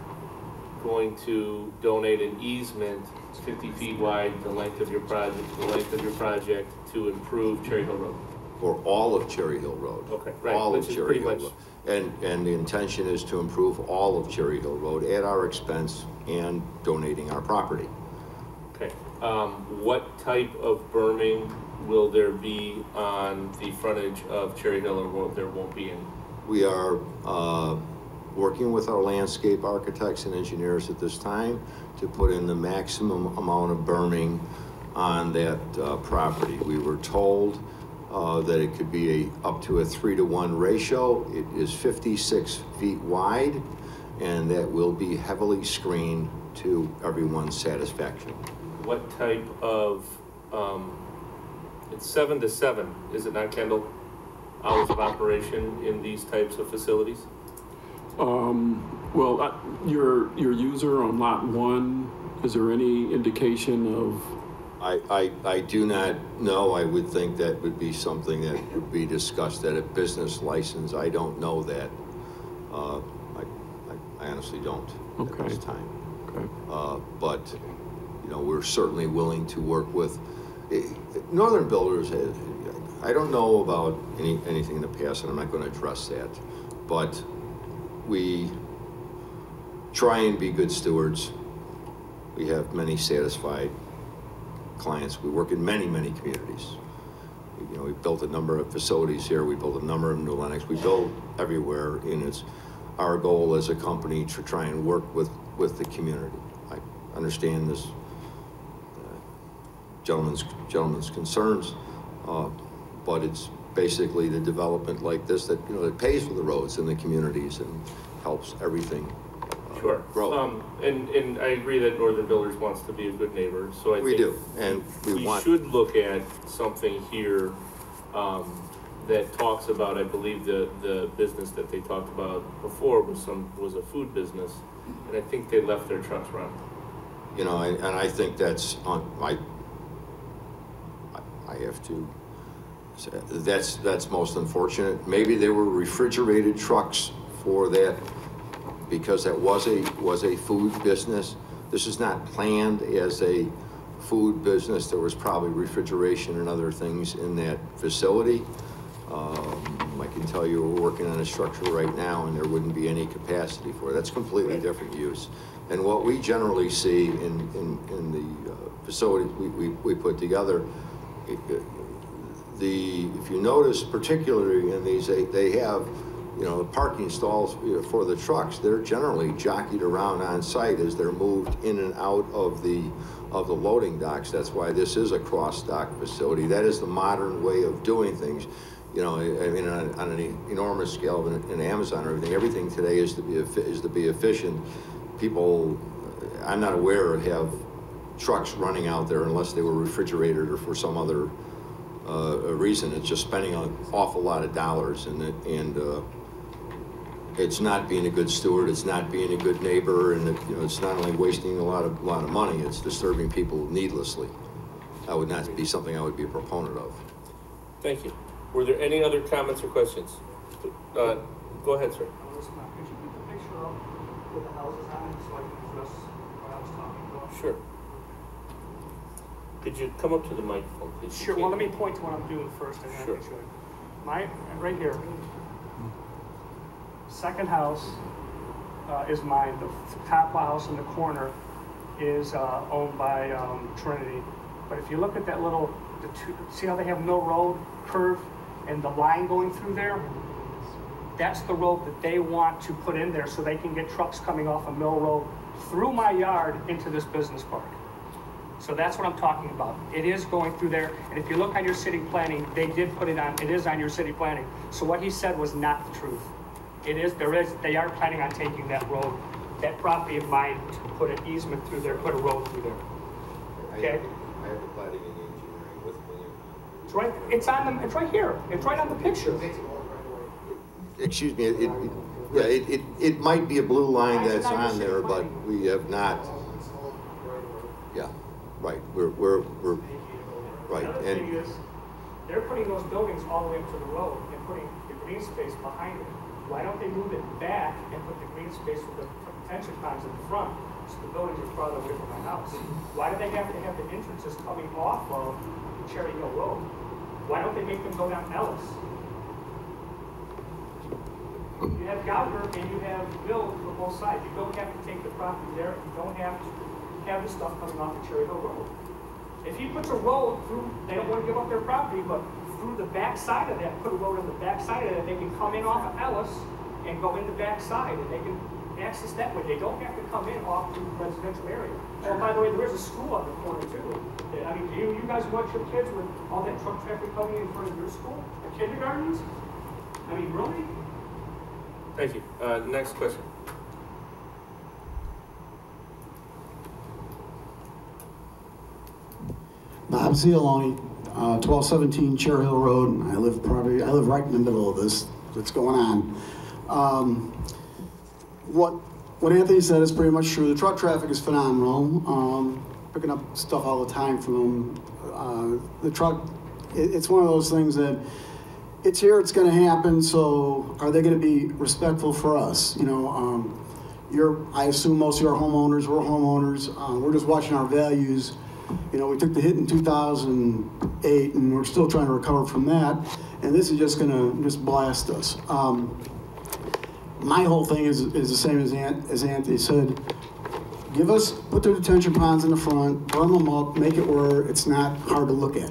going to donate an easement 50 feet wide, the length of your project, to improve Cherry Hill Road. For all of Cherry Hill Road. Okay, right. All which of is Cherry pretty Hill much, Road. And the intention is to improve all of Cherry Hill Road at our expense and donating our property. okay. What type of berming will there be on the frontage of Cherry Hill, or there won't be any? We are working with our landscape architects and engineers at this time to put in the maximum amount of berming on that property. We were told that it could be up to a 3-to-1 ratio. It is 56 feet wide, and that will be heavily screened to everyone's satisfaction. What type of, it's 7 to 7, is it not, Kendall? Hours of operation in these types of facilities? Well, your user on lot 1, is there any indication of? I do not know. I would think that would be something that would be discussed at a business license. I don't know that. I honestly don't at this time. Okay. But, you know, we're certainly willing to work with Northern Builders. I don't know about anything in the past, and I'm not going to address that. But we try and be good stewards. We have many satisfied clients. We work in many, many communities. You know, we've built a number of facilities here. We built a number of new Lennox. We build everywhere, and it's our goal as a company to try and work with the community. I understand this gentleman's concerns, but it's basically the development like this that, you know, that pays for the roads in the communities and helps everything Sure. grow. And I agree that Northern Builders wants to be a good neighbor, so I think we do, and we should look at something here that talks about, I believe the business that they talked about before was a food business, and I think they left their trucks running. You know, and I think that's on I have to say, that's most unfortunate. Maybe there were refrigerated trucks for that, because that was a food business. This is not planned as a food business. There was probably refrigeration and other things in that facility. I can tell you we're working on a structure right now, and there wouldn't be any capacity for it. That's completely different use. And what we generally see in the facility we put together, if you notice particularly in these, they have, you know, parking stalls for the trucks. They're generally jockeyed around on site as they're moved in and out of the loading docks. That's why this is a cross-dock facility. That is the modern way of doing things. You know, I mean, on an enormous scale in Amazon or everything today is to be efficient. People, I'm not aware, have trucks running out there unless they were refrigerated or for some other reason. It's just spending an awful lot of dollars, and it's not being a good steward. It's not being a good neighbor, and you know, it's not only wasting a lot of money. It's disturbing people needlessly. That would not be something I would be a proponent of. Thank you. Were there any other comments or questions? Go ahead, sir. Could you put the picture up with the houses on it so I can address what I was talking about? Sure. Could you come up to the microphone, please? Sure. Well, let me point to what I'm doing first, and then I can show you. Right here. Second house is mine. The top house in the corner is owned by Trinity. But if you look at that little, see how they have Mill Road curve and the line going through there? That's the road that they want to put in there so they can get trucks coming off of Mill Road through my yard into this business park. So that's what I'm talking about. It is going through there, and if you look on your city planning, they did put it on, it is on your city planning. So what he said was not the truth. They are planning on taking that road, that property of mine, to put an easement through there, put a road through there. Okay? I have the planning and engineering with me. It's right, it's right here. It's right on the picture. Excuse me, it might be a blue line that's on there, but we have not Right, we're right, The other thing and is, they're putting those buildings all the way up to the road and putting the green space behind it. Why don't they move it back and put the green space with the detention ponds in the front, so the buildings are farther away from my house? Why do they have to have the entrances coming off of Cherry Hill Road? Why don't they make them go down Ellis? You have Gouger and you have Bill for both sides. You don't have to take the property there. You don't have to have the stuff coming off of Cherry Hill Road. If he puts a road through, they don't want to give up their property, but through the back side of that, put a road on the back side of that, they can come in off of Ellis and go in the back side, and they can access that way. They don't have to come in off the residential area. Oh, by the way, there is a school on the corner too. I mean, do you guys want your kids with all that truck traffic coming in front of your school? Or kindergartens? I mean, really? Thank you. Next question. Bob Zialoni, 1217 Cherry Hill Road. I live right in the middle of this. What's going on? What Anthony said is pretty much true. The truck traffic is phenomenal. Picking up stuff all the time from them. The truck, it's one of those things that it's here, it's going to happen. So are they going to be respectful for us? You know, I assume most of you are homeowners. We're homeowners. We're just watching our values. You know, we took the hit in 2008, and we're still trying to recover from that. And this is just going to just blast us. My whole thing is the same as Anthony said. Put the detention ponds in the front, burn them up, make it where it's not hard to look at.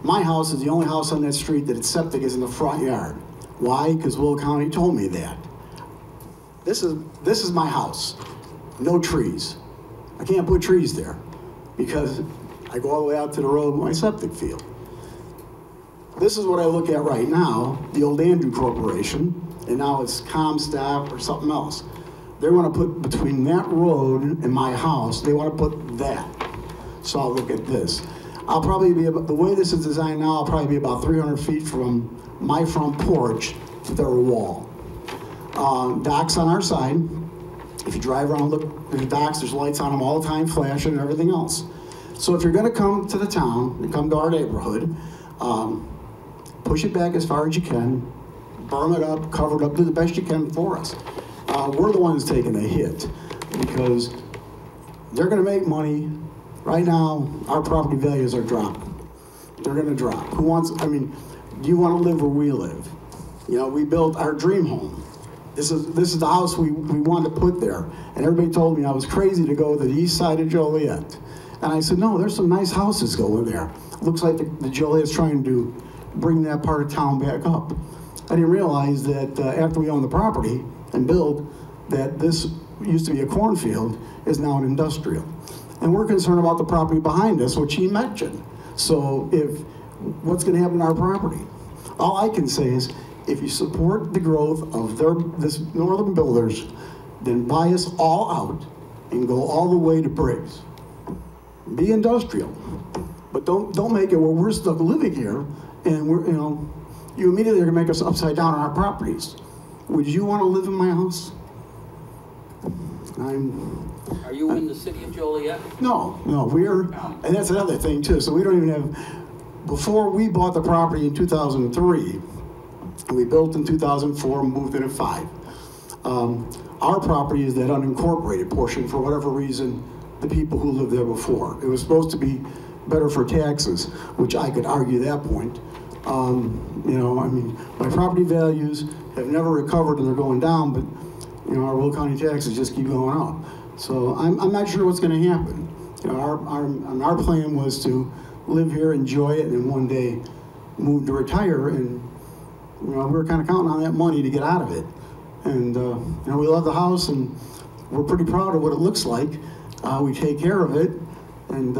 My house is the only house on that street that its septic is in the front yard. Why? Because Will County told me that. This is my house. No trees. I can't put trees there because I go all the way out to the road with my septic field. This is what I look at right now, the old Andrew Corporation, and now it's Comstock or something else. They want to put between that road and my house, they want to put that. So I'll look at this. I'll probably be, the way this is designed now, I'll probably be about 300 feet from my front porch to their wall. Docks on our side. If you drive around, look at the docks, there's lights on them all the time, flashing and everything else. So if you're gonna come to the town and come to our neighborhood, push it back as far as you can, burn it up, cover it up, do the best you can for us. We're the ones taking the hit because they're gonna make money. Right now, our property values are dropping. They're gonna drop. Do you wanna live where we live? You know, we built our dream home. This is the house we wanted to put there. And everybody told me I was crazy to go to the east side of Joliet. And I said, no, there's some nice houses going there. Looks like the Joliet's trying to bring that part of town back up. I didn't realize that after we owned the property and built, that this used to be a cornfield is now an industrial. And we're concerned about the property behind us, which he mentioned. So what's gonna happen to our property? All I can say is, if you support the growth of this northern builders, then buy us all out and go all the way to Briggs. Be industrial, but don't make it where we're stuck living here and you immediately are gonna make us upside down on our properties. Would you want to live in my house? Are you in the city of Joliet? No, and that's another thing too. So we don't even have, before we bought the property in 2003, we built in 2004 and moved in at 5. Our property is that unincorporated portion for whatever reason, the people who lived there before. It was supposed to be better for taxes, which I could argue that point. My property values have never recovered and they're going down, but our Will County taxes just keep going up. So I'm not sure what's going to happen. Our plan was to live here, enjoy it, and then one day move to retire. And we were kind of counting on that money to get out of it. And we love the house, and we're pretty proud of what it looks like. We take care of it, and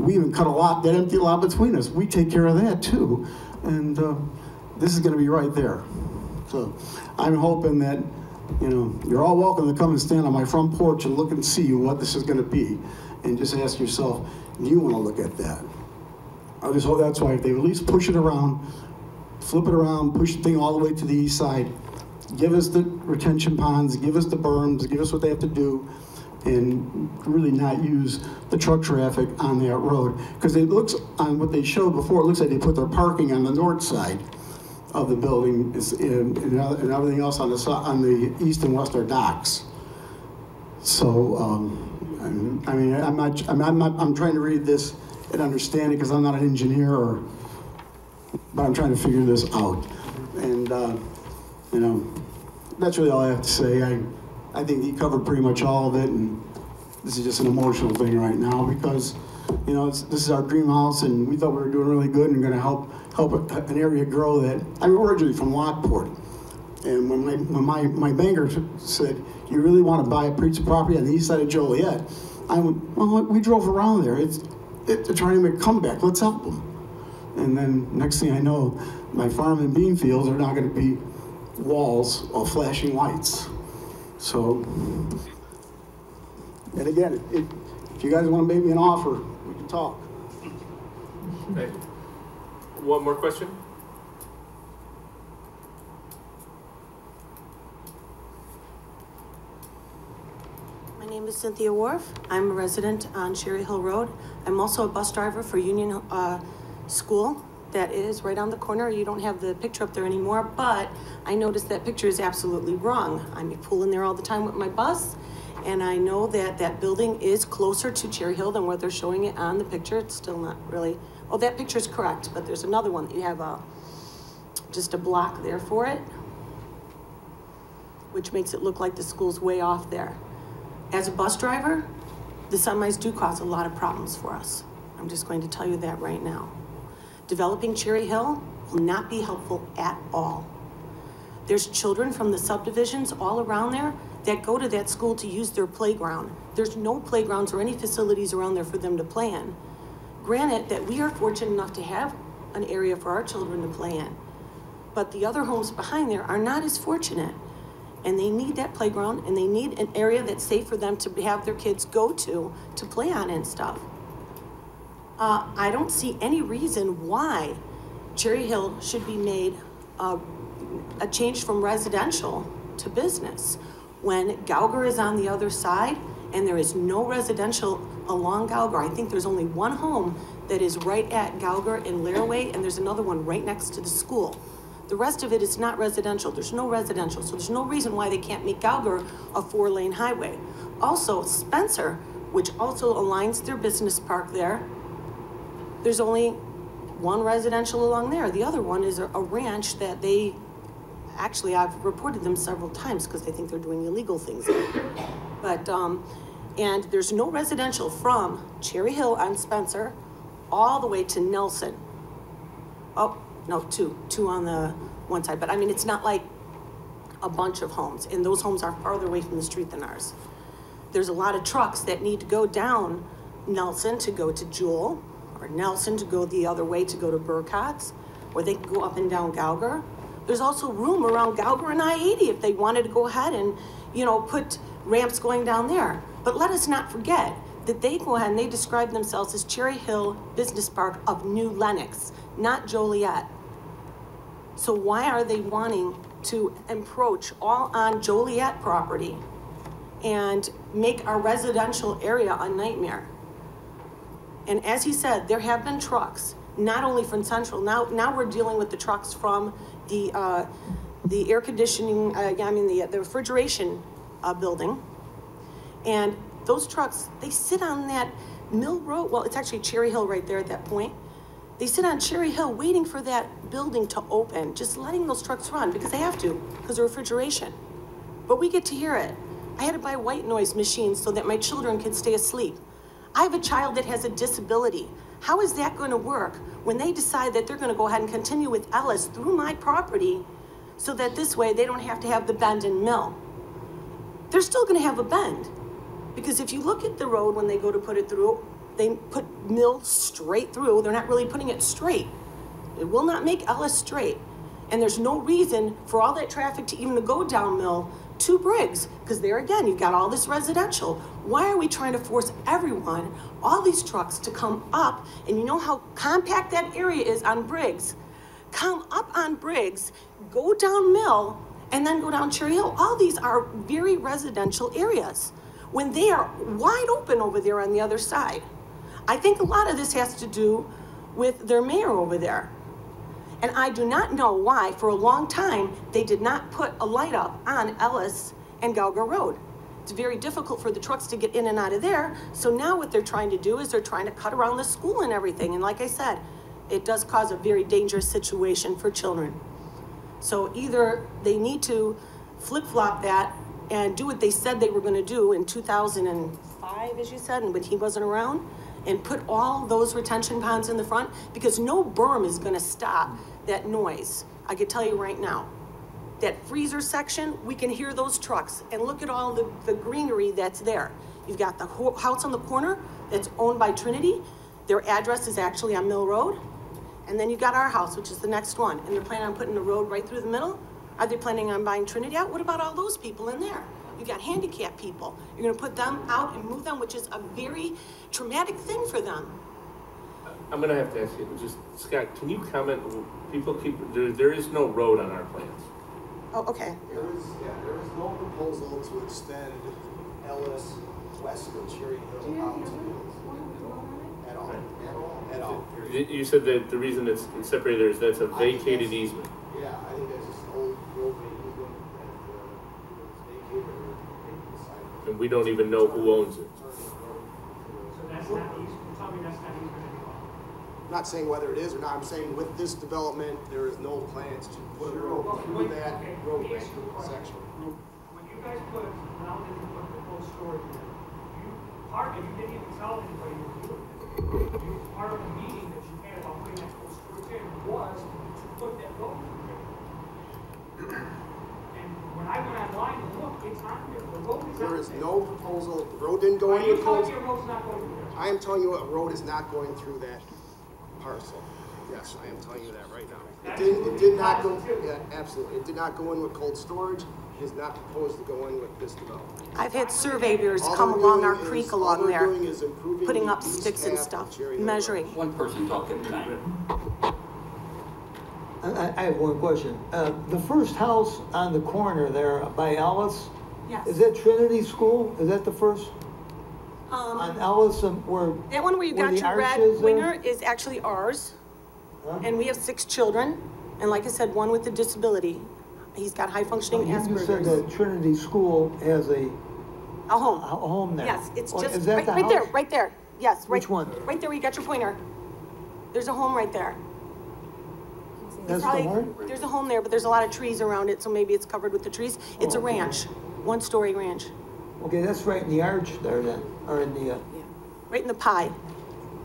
we even cut that empty lot between us. We take care of that too. And this is going to be right there. So I'm hoping that you're all welcome to come and stand on my front porch and look and see what this is going to be, and just ask yourself, do you want to look at that? I just hope that's why if they at least push it around, flip it around, push the thing all the way to the east side, give us the retention ponds, give us the berms, give us what they have to do, and really not use the truck traffic on that road. Because it looks, on what they showed before, it looks like they put their parking on the north side of the building, and everything else on the east and west are docks. So, I mean, I'm trying to read this and understand it because I'm not an engineer, but I'm trying to figure this out. And, you know, that's really all I have to say. I think he covered pretty much all of it, and this is just an emotional thing right now because, you know, this is our dream house, and we thought we were doing really good and going to help an area grow that. I'm originally from Lockport, and when my banker said, "You really want to buy a piece of property on the east side of Joliet?" I went, "Well, we drove around there. They're trying to make a comeback. Let's help them." And then next thing I know, my farm and bean fields are now going to be walls of flashing lights. So, and again, if you guys want to make me an offer, we can talk. Okay. One more question? My name is Cynthia Worf. I'm a resident on Cherry Hill Road. I'm also a bus driver for Union School. That is right on the corner. You don't have the picture up there anymore, but I noticed that picture is absolutely wrong. I'm pulling there all the time with my bus, and I know that that building is closer to Cherry Hill than what they're showing it on the picture. It's still not really, oh, that picture is correct, but there's another one that you have just a block there for it, which makes it look like the school's way off there. As a bus driver, the semis do cause a lot of problems for us. I'm just going to tell you that right now. Developing Cherry Hill will not be helpful at all. There's children from the subdivisions all around there that go to that school to use their playground. There's no playgrounds or any facilities around there for them to play in. Granted that we are fortunate enough to have an area for our children to play in, but the other homes behind there are not as fortunate, and they need that playground, and they need an area that's safe for them to have their kids go to play on and stuff. I don't see any reason why Cherry Hill should be made a change from residential to business when Gauger is on the other side and there is no residential along Gauger. I think there's only one home that is right at Gauger in Laraway, and there's another one right next to the school. The rest of it is not residential. There's no residential, so there's no reason why they can't make Gauger a 4-lane highway. Also, Spencer, which also aligns their business park there, there's only one residential along there. The other one is a ranch that they, actually I've reported them several times because they think they're doing illegal things there. But, and there's no residential from Cherry Hill on Spencer all the way to Nelson. Oh, no, two on the one side. But I mean, it's not like a bunch of homes, and those homes are farther away from the street than ours. There's a lot of trucks that need to go down Nelson to go to Jewel, or Nelson to go the other way to go to Burcott's, or they can go up and down Gauger. There's also room around Gauger and I-80 if they wanted to go ahead and, you know, put ramps going down there. But let us not forget that they go ahead and they describe themselves as Cherry Hill Business Park of New Lenox, not Joliet. So why are they wanting to encroach all on Joliet property and make our residential area a nightmare? And as he said, there have been trucks, not only from Central. Now we're dealing with the trucks from the air conditioning, the refrigeration building. And those trucks, they sit on that Mill Road. Well, it's actually Cherry Hill right there at that point. They sit on Cherry Hill waiting for that building to open, just letting those trucks run because they have to, because of refrigeration. But we get to hear it. I had to buy white noise machines so that my children could stay asleep. I have a child that has a disability. How is that going to work when they decide that they're going to go ahead and continue with Ellis through my property so that this way they don't have to have the bend and mill? They're still going to have a bend because if you look at the road when they go to put it through, they put mill straight through. They're not really putting it straight. It will not make Ellis straight. And there's no reason for all that traffic to even go down Mill to Briggs, because there again, you've got all this residential. Why are we trying to force everyone, all these trucks to come up? And you know how compact that area is on Briggs. Come up on Briggs, go down Mill, and then go down Cherry Hill. All these are very residential areas. when they are wide open over there on the other side. I think a lot of this has to do with their mayor over there. And I do not know why, for a long time, they did not put a light up on Ellis and Gauger Road. It's very difficult for the trucks to get in and out of there. So now what they're trying to do is they're trying to cut around the school and everything. And like I said, it does cause a very dangerous situation for children. So either they need to flip-flop that and do what they said they were gonna do in 2005, as you said, and when he wasn't around, and put all those retention ponds in the front, because no berm is gonna stop that noise. I can tell you right now. That freezer section, we can hear those trucks, and look at all the greenery that's there. You've got the house on the corner that's owned by Trinity. Their address is actually on Mill Road. And then you got our house, which is the next one. And they're planning on putting the road right through the middle? Are they planning on buying Trinity out? What about all those people in there? You got handicapped people. You're gonna put them out and move them, which is a very traumatic thing for them. I'm gonna have to ask you, just, Scott, can you comment, people keep, there is no road on our plans. Oh, okay. There is no proposal to extend Ellis west of Cherry Hill out to at all. At all. You said that the reason it's separated there is that's a vacated easement. Yeah, I think that's just old roadway easement that was vacated or decided. And we don't even know who owns it. So that's not easement, tell me that's not easement anymore. I'm not saying whether it is or not, I'm saying with this development, there is no plans to put a road through that roadway section. When you guys put, now that you put the cold storage in, you didn't even tell anybody you were doing it. Part of the meeting that you had about putting that cold storage in was to put that road through there. And when I went online and looked, it's on there, the road is on there. There is no proposal, the road didn't go in You with told cold. me a road's not going through there. I am telling you a road is not going through that parcel. Yes, I am telling you that right now. It did not go, yeah, absolutely. It did not go in with cold storage. It is not proposed to go in with this development. I've had surveyors come along our creek along there, putting up sticks and stuff, measuring. One person talking tonight. I have one question. The first house on the corner there by Ellis, Yes. is that Trinity School? Is that the first? On Ellis, where That one where you where got the your arch red is there? winger is actually ours. And we have 6 children. And like I said, one with a disability. He's got high functioning You said Asperger's. that Trinity School has a home. A home there. Yes, it's Well, just is that right, the right house? there, right there. Yes, right. Which one? Right there where you got your pointer. There's a home right there. That's the home? There's a home there, but there's a lot of trees around it, so maybe it's covered with the trees. It's a ranch, 1-story ranch, Okay, that's right in the arch there then, or in the, right in the pie.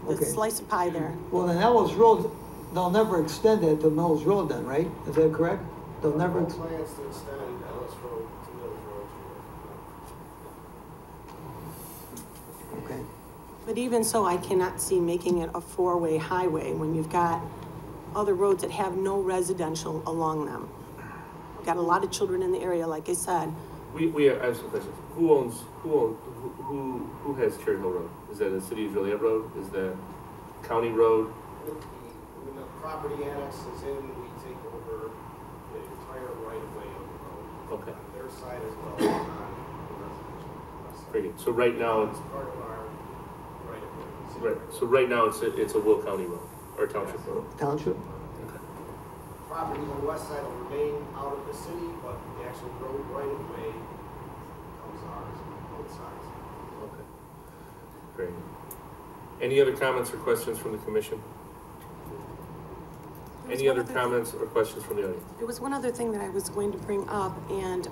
The Okay. slice of pie there. well, then Ellis Road, they'll never extend that to Mills Road then, right? Is that correct? They'll never, No plans to extend Ellis Road to Mills Road. okay. But even so, I cannot see making it a 4-way highway when you've got other roads that have no residential along them. Got a lot of children in the area, like I said. We have, I have some questions. Who has Cherry Hill Road? Is that a city of Joliet road? Is that county road? When the property annex is in, we take over the entire right of way of the road. Okay. On their side as well as on the residential side. Very good. So right now it's Part of our right of way. right. So right now it's a Will County road or township road. Township? Property on the west side will remain out of the city, but the actual road right of way becomes ours, both sides. Okay. Great. Any other comments or questions from the commission? Any other comments or questions from the audience? There was one other thing that I was going to bring up, and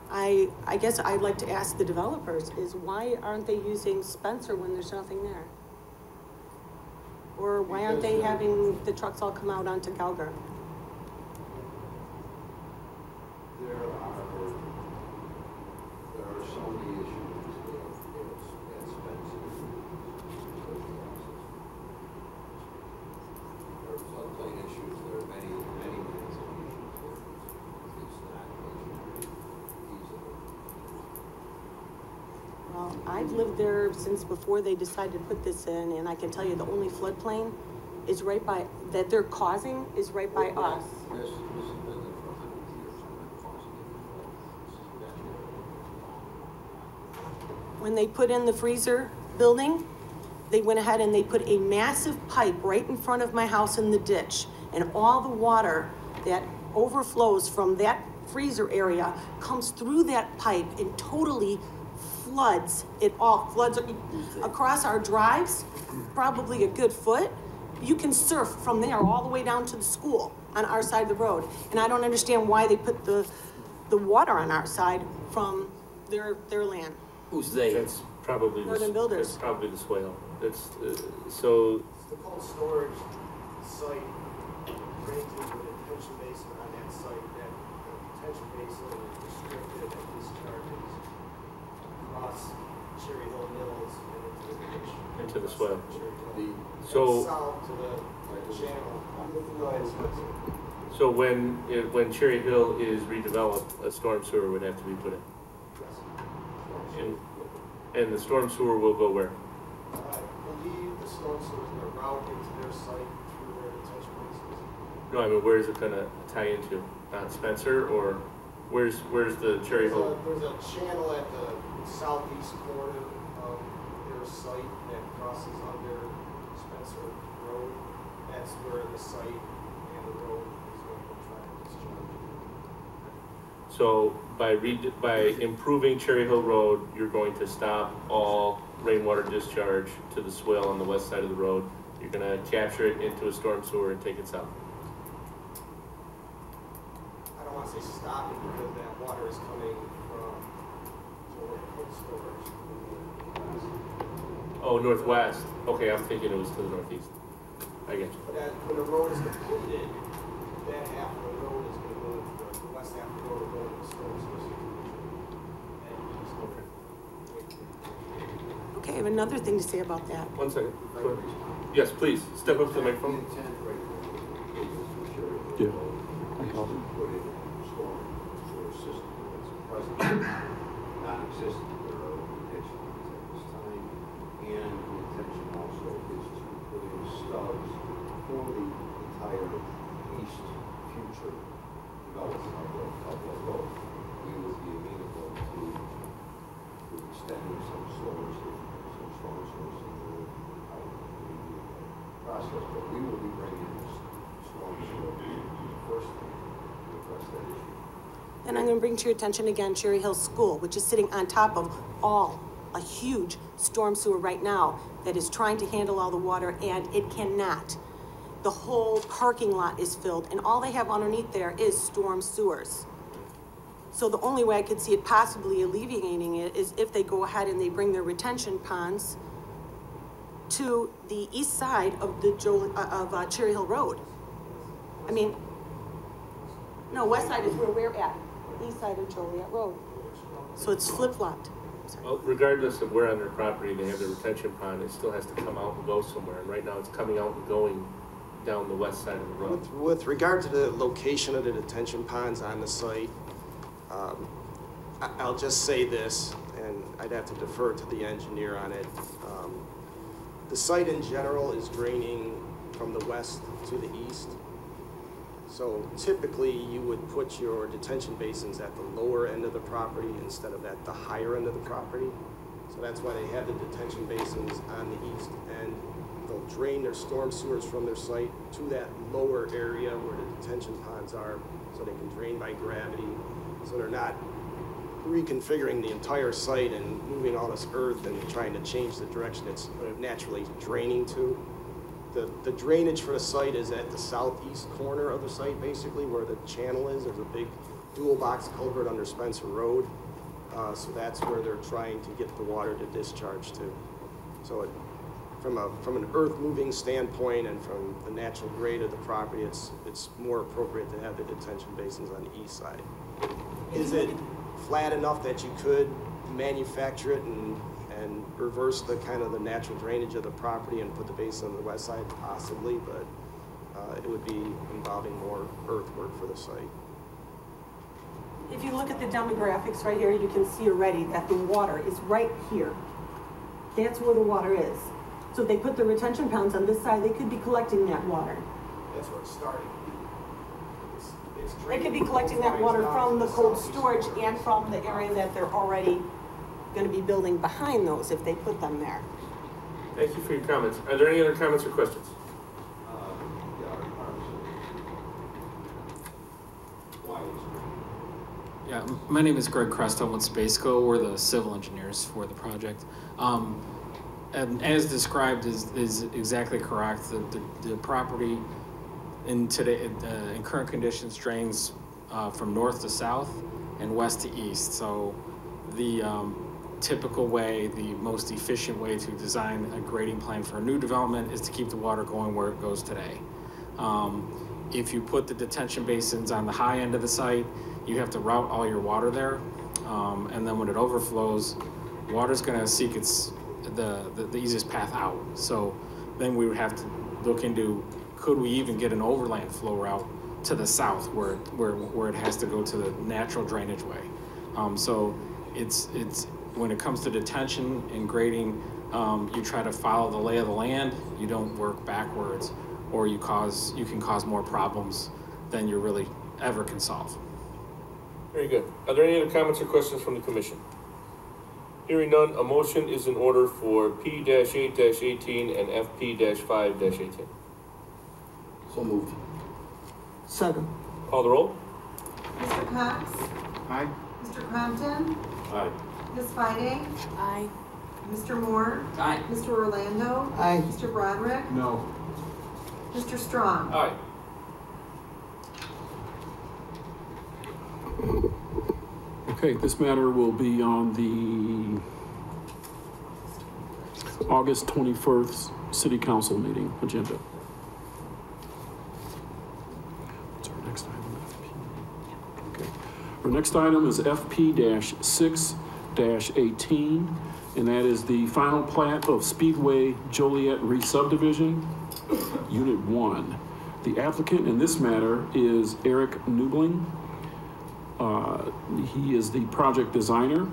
I guess I'd like to ask the developers is why aren't they using Spencer when there's nothing there? Or why aren't they having the trucks all come out onto Gauger? There are so many issues at Spencer. There are floodplain issues, there are many issues there. It's not easy. Well, I've lived there since before they decided to put this in, and I can tell you the only floodplain is right by, that they're causing is right by us. This has been there for 100 years, I'm not causing any flood. This is eventually when they put in the freezer building, they went ahead and they put a massive pipe right in front of my house in the ditch. And all the water that overflows from that freezer area comes through that pipe and totally floods it all, floods across our drives, probably a good foot. You can surf from there all the way down to the school on our side of the road. And I don't understand why they put the water on our side from their land. Who's they? That's probably Northern Builders. That's probably the swale. It's so. The cold storage site drains into a detention basin on that site. That detention basin is restricted and discharges across Cherry Hill Mills and Into the swale. So south to the channel. Go ahead, Spencer. So when Cherry Hill is redeveloped, a storm sewer would have to be put in. And the storm sewer will go where? I believe the storm sewer is going to route into their site through their detention basins. No, I mean, where is it going to tie into? Spencer, or where's the Cherry Hill? There's a channel at the southeast corner of their site that crosses under Spencer Road. That's where the site and the road is going to try to discharge. So by improving Cherry Hill Road, you're going to stop all rainwater discharge to the swale on the west side of the road. You're going to capture it into a storm sewer and take it south. I don't want to say stop it because that water is coming from Joliet cold storage. Oh, northwest. Okay, I'm thinking it was to the northeast. I get you. But when the road is completed, that half of the road is going to go into the west half of the road will go into the storm sewer. Okay, I have another thing to say about that. 1 second. Go ahead. Yes, please. Step up to the microphone. Yeah. Non-existent, there are intentions at this time, and the intention also is to put in stubs for the entire east future development of the road. We would be amenable to extending some storm sources in the process, but we will be bringing storm sewer first thing to address that issue. And I'm going to bring to your attention again Cherry Hill School, which is sitting on top of a huge storm sewer right now that is trying to handle all the water, and it cannot. The whole parking lot is filled, and all they have underneath there is storm sewers. So the only way I could see it possibly alleviating it is if they go ahead and they bring their retention ponds to the east side of the Cherry Hill Road. I mean, no, west side is where we're at. East side of Joliet Road. So it's flip-flopped. Well, regardless of where on their property they have the retention pond, it still has to come out and go somewhere. And right now it's coming out and going down the west side of the road. With regard to the location of the detention ponds on the site, I'll just say this, and I'd have to defer to the engineer on it. The site in general is draining from the west to the east. So typically you would put your detention basins at the lower end of the property instead of at the higher end of the property. So that's why they have the detention basins on the east end. They'll drain their storm sewers from their site to that lower area where the detention ponds are, so they can drain by gravity. So they're not reconfiguring the entire site and moving all this earth and trying to change the direction it's naturally draining to. The drainage for the site is at the southeast corner of the site, basically, where the channel is. There's a big dual box culvert under Spencer Road. So that's where they're trying to get the water to discharge to. So from an earth moving standpoint and from the natural grade of the property, it's more appropriate to have the detention basins on the east side. Is it flat enough that you could manufacture it and reverse the kind of the natural drainage of the property and put the basin on the west side? Possibly, but it would be involving more earthwork for the site. If you look at the demographics right here, you can see already that the water is right here. That's where the water is. So if they put the retention ponds on this side, they could be collecting that water. That's where it's starting. They could be collecting that water from the cold storage and from the area that they're already gonna be building behind those if they put them there. Thank you for your comments. Are there any other comments or questions? Yeah, my name is Greg Cresto with Spaceco. We're the civil engineers for the project. And as described is exactly correct. The property in current conditions drains from north to south and west to east. So the typical way, the most efficient way to design a grading plan for a new development is to keep the water going where it goes today. If you put the detention basins on the high end of the site, you have to route all your water there, and then when it overflows, water's going to seek the easiest path out. So then we would have to look into, could we even get an overland flow route to the south where it has to go to the natural drainage way. So it's when it comes to detention and grading, you try to follow the lay of the land. You don't work backwards, or you can cause more problems than you really ever can solve. Very good. Are there any other comments or questions from the commission? Hearing none, a motion is in order for P-8-18 and FP-5-18. So moved. Second. Call the roll. Mr. Cox? Aye. Mr. Crompton? Aye. Ms. Feige? Aye. Mr. Moore? Aye. Mr. Orlando? Aye. Mr. Broderick? No. Mr. Strong? Aye. Okay, this matter will be on the August 21st City Council meeting agenda. What's our next item? FP. Okay. Our next item is FP-6-18, and that is the final plat of Speedway Joliet Re-Subdivision, Unit 1. The applicant in this matter is Eric Nubling. He is the project designer.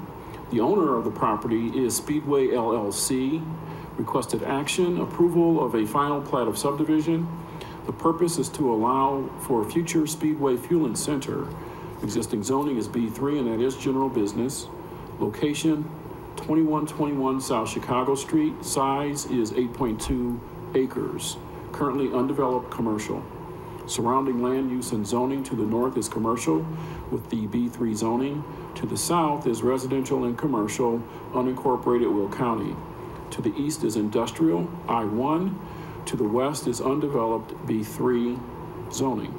The owner of the property is Speedway LLC. Requested action, approval of a final plat of subdivision. The purpose is to allow for future Speedway Fueling Center. Existing zoning is B3, and that is general business. Location, 2121 South Chicago Street. Size is 8.2 acres. Currently undeveloped commercial. Surrounding land use and zoning to the north is commercial with the B3 zoning. To the south is residential and commercial, unincorporated Will County. To the east is industrial, I-1. To the west is undeveloped B3 zoning.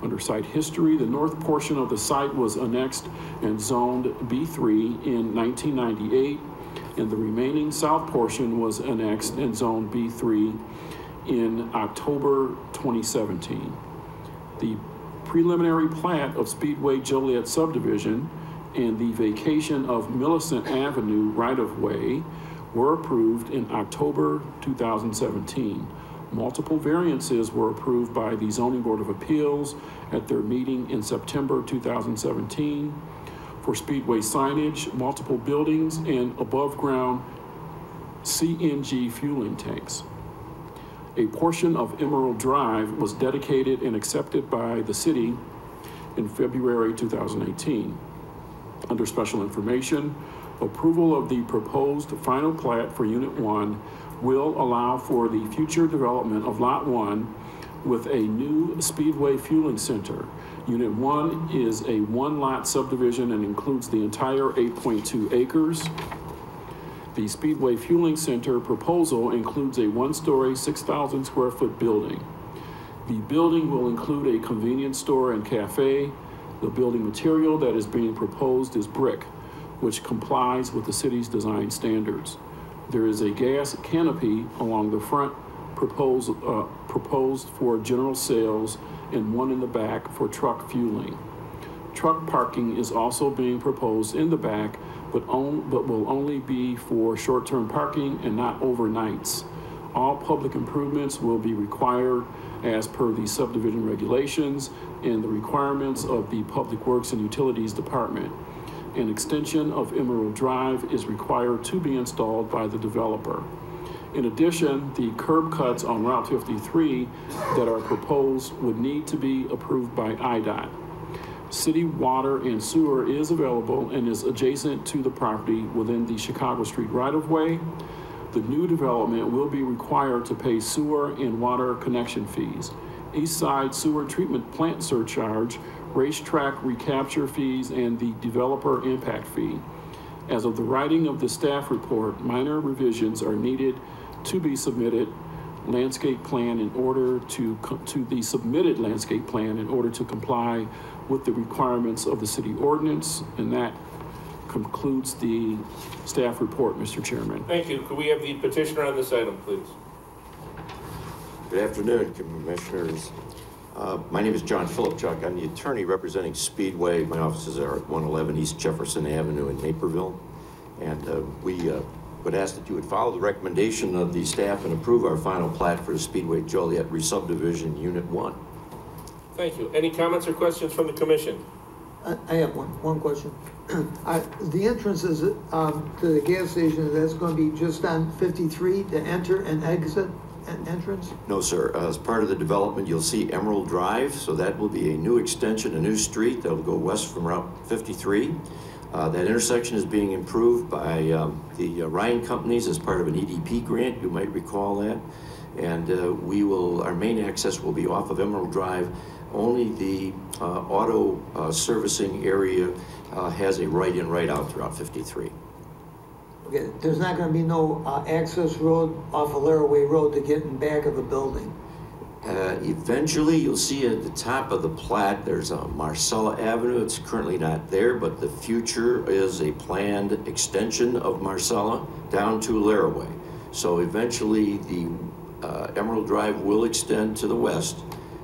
Under site history, the north portion of the site was annexed and zoned B3 in 1998, and the remaining south portion was annexed and zoned B3 in October 2017. The preliminary plat of Speedway Joliet subdivision and the vacation of Millicent Avenue right-of-way were approved in October 2017. Multiple variances were approved by the Zoning Board of Appeals at their meeting in September 2017 for Speedway signage, multiple buildings, and above-ground CNG fueling tanks. A portion of Emerald Drive was dedicated and accepted by the city in February 2018. Under special information, approval of the proposed final plat for Unit 1 will allow for the future development of Lot 1 with a new Speedway Fueling Center. Unit 1 is a one-lot subdivision and includes the entire 8.2 acres. The Speedway Fueling Center proposal includes a one-story, 6,000 square foot building. The building will include a convenience store and cafe. The building material that is being proposed is brick, which complies with the city's design standards. There is a gas canopy along the front proposed for general sales and one in the back for truck fueling. Truck parking is also being proposed in the back, but will only be for short-term parking and not overnights. All public improvements will be required as per the subdivision regulations and the requirements of the Public Works and Utilities Department. An extension of Emerald Drive is required to be installed by the developer. In addition, the curb cuts on Route 53 that are proposed would need to be approved by IDOT. City water and sewer is available and is adjacent to the property within the Chicago Street right-of-way. The new development will be required to pay sewer and water connection fees, East Side sewer treatment plant surcharge, racetrack recapture fees, and the developer impact fee. As of the writing of the staff report, minor revisions are needed to be submitted landscape plan in order to the submitted landscape plan in order to comply with the requirements of the city ordinance. And that concludes the staff report, Mr. Chairman. Thank you. Could we have the petitioner on this item, please? Good afternoon, Commissioners. My name is John Philipchuk. I'm the attorney representing Speedway. My offices are at 111 East Jefferson Avenue in Naperville. And we would ask that you would follow the recommendation of the staff and approve our final plat for the Speedway Joliet Re-Subdivision Unit 1. Thank you. Any comments or questions from the commission? I have one question. The entrances to the gas station, that's going to be just on 53, the enter and exit entrance? No, sir. As part of the development, you'll see Emerald Drive. So that will be a new extension, a new street that will go west from Route 53. That intersection is being improved by the Ryan companies as part of an EDP grant. You might recall that. And our main access will be off of Emerald Drive. Only the auto servicing area has a right-in, right-out throughout 53. Okay, there's not going to be no access road off of Laraway Road to get in back of the building? Eventually, you'll see at the top of the plat, there's a Marcella Avenue. It's currently not there, but the future is a planned extension of Marcella down to Laraway. So eventually, the Emerald Drive will extend to the west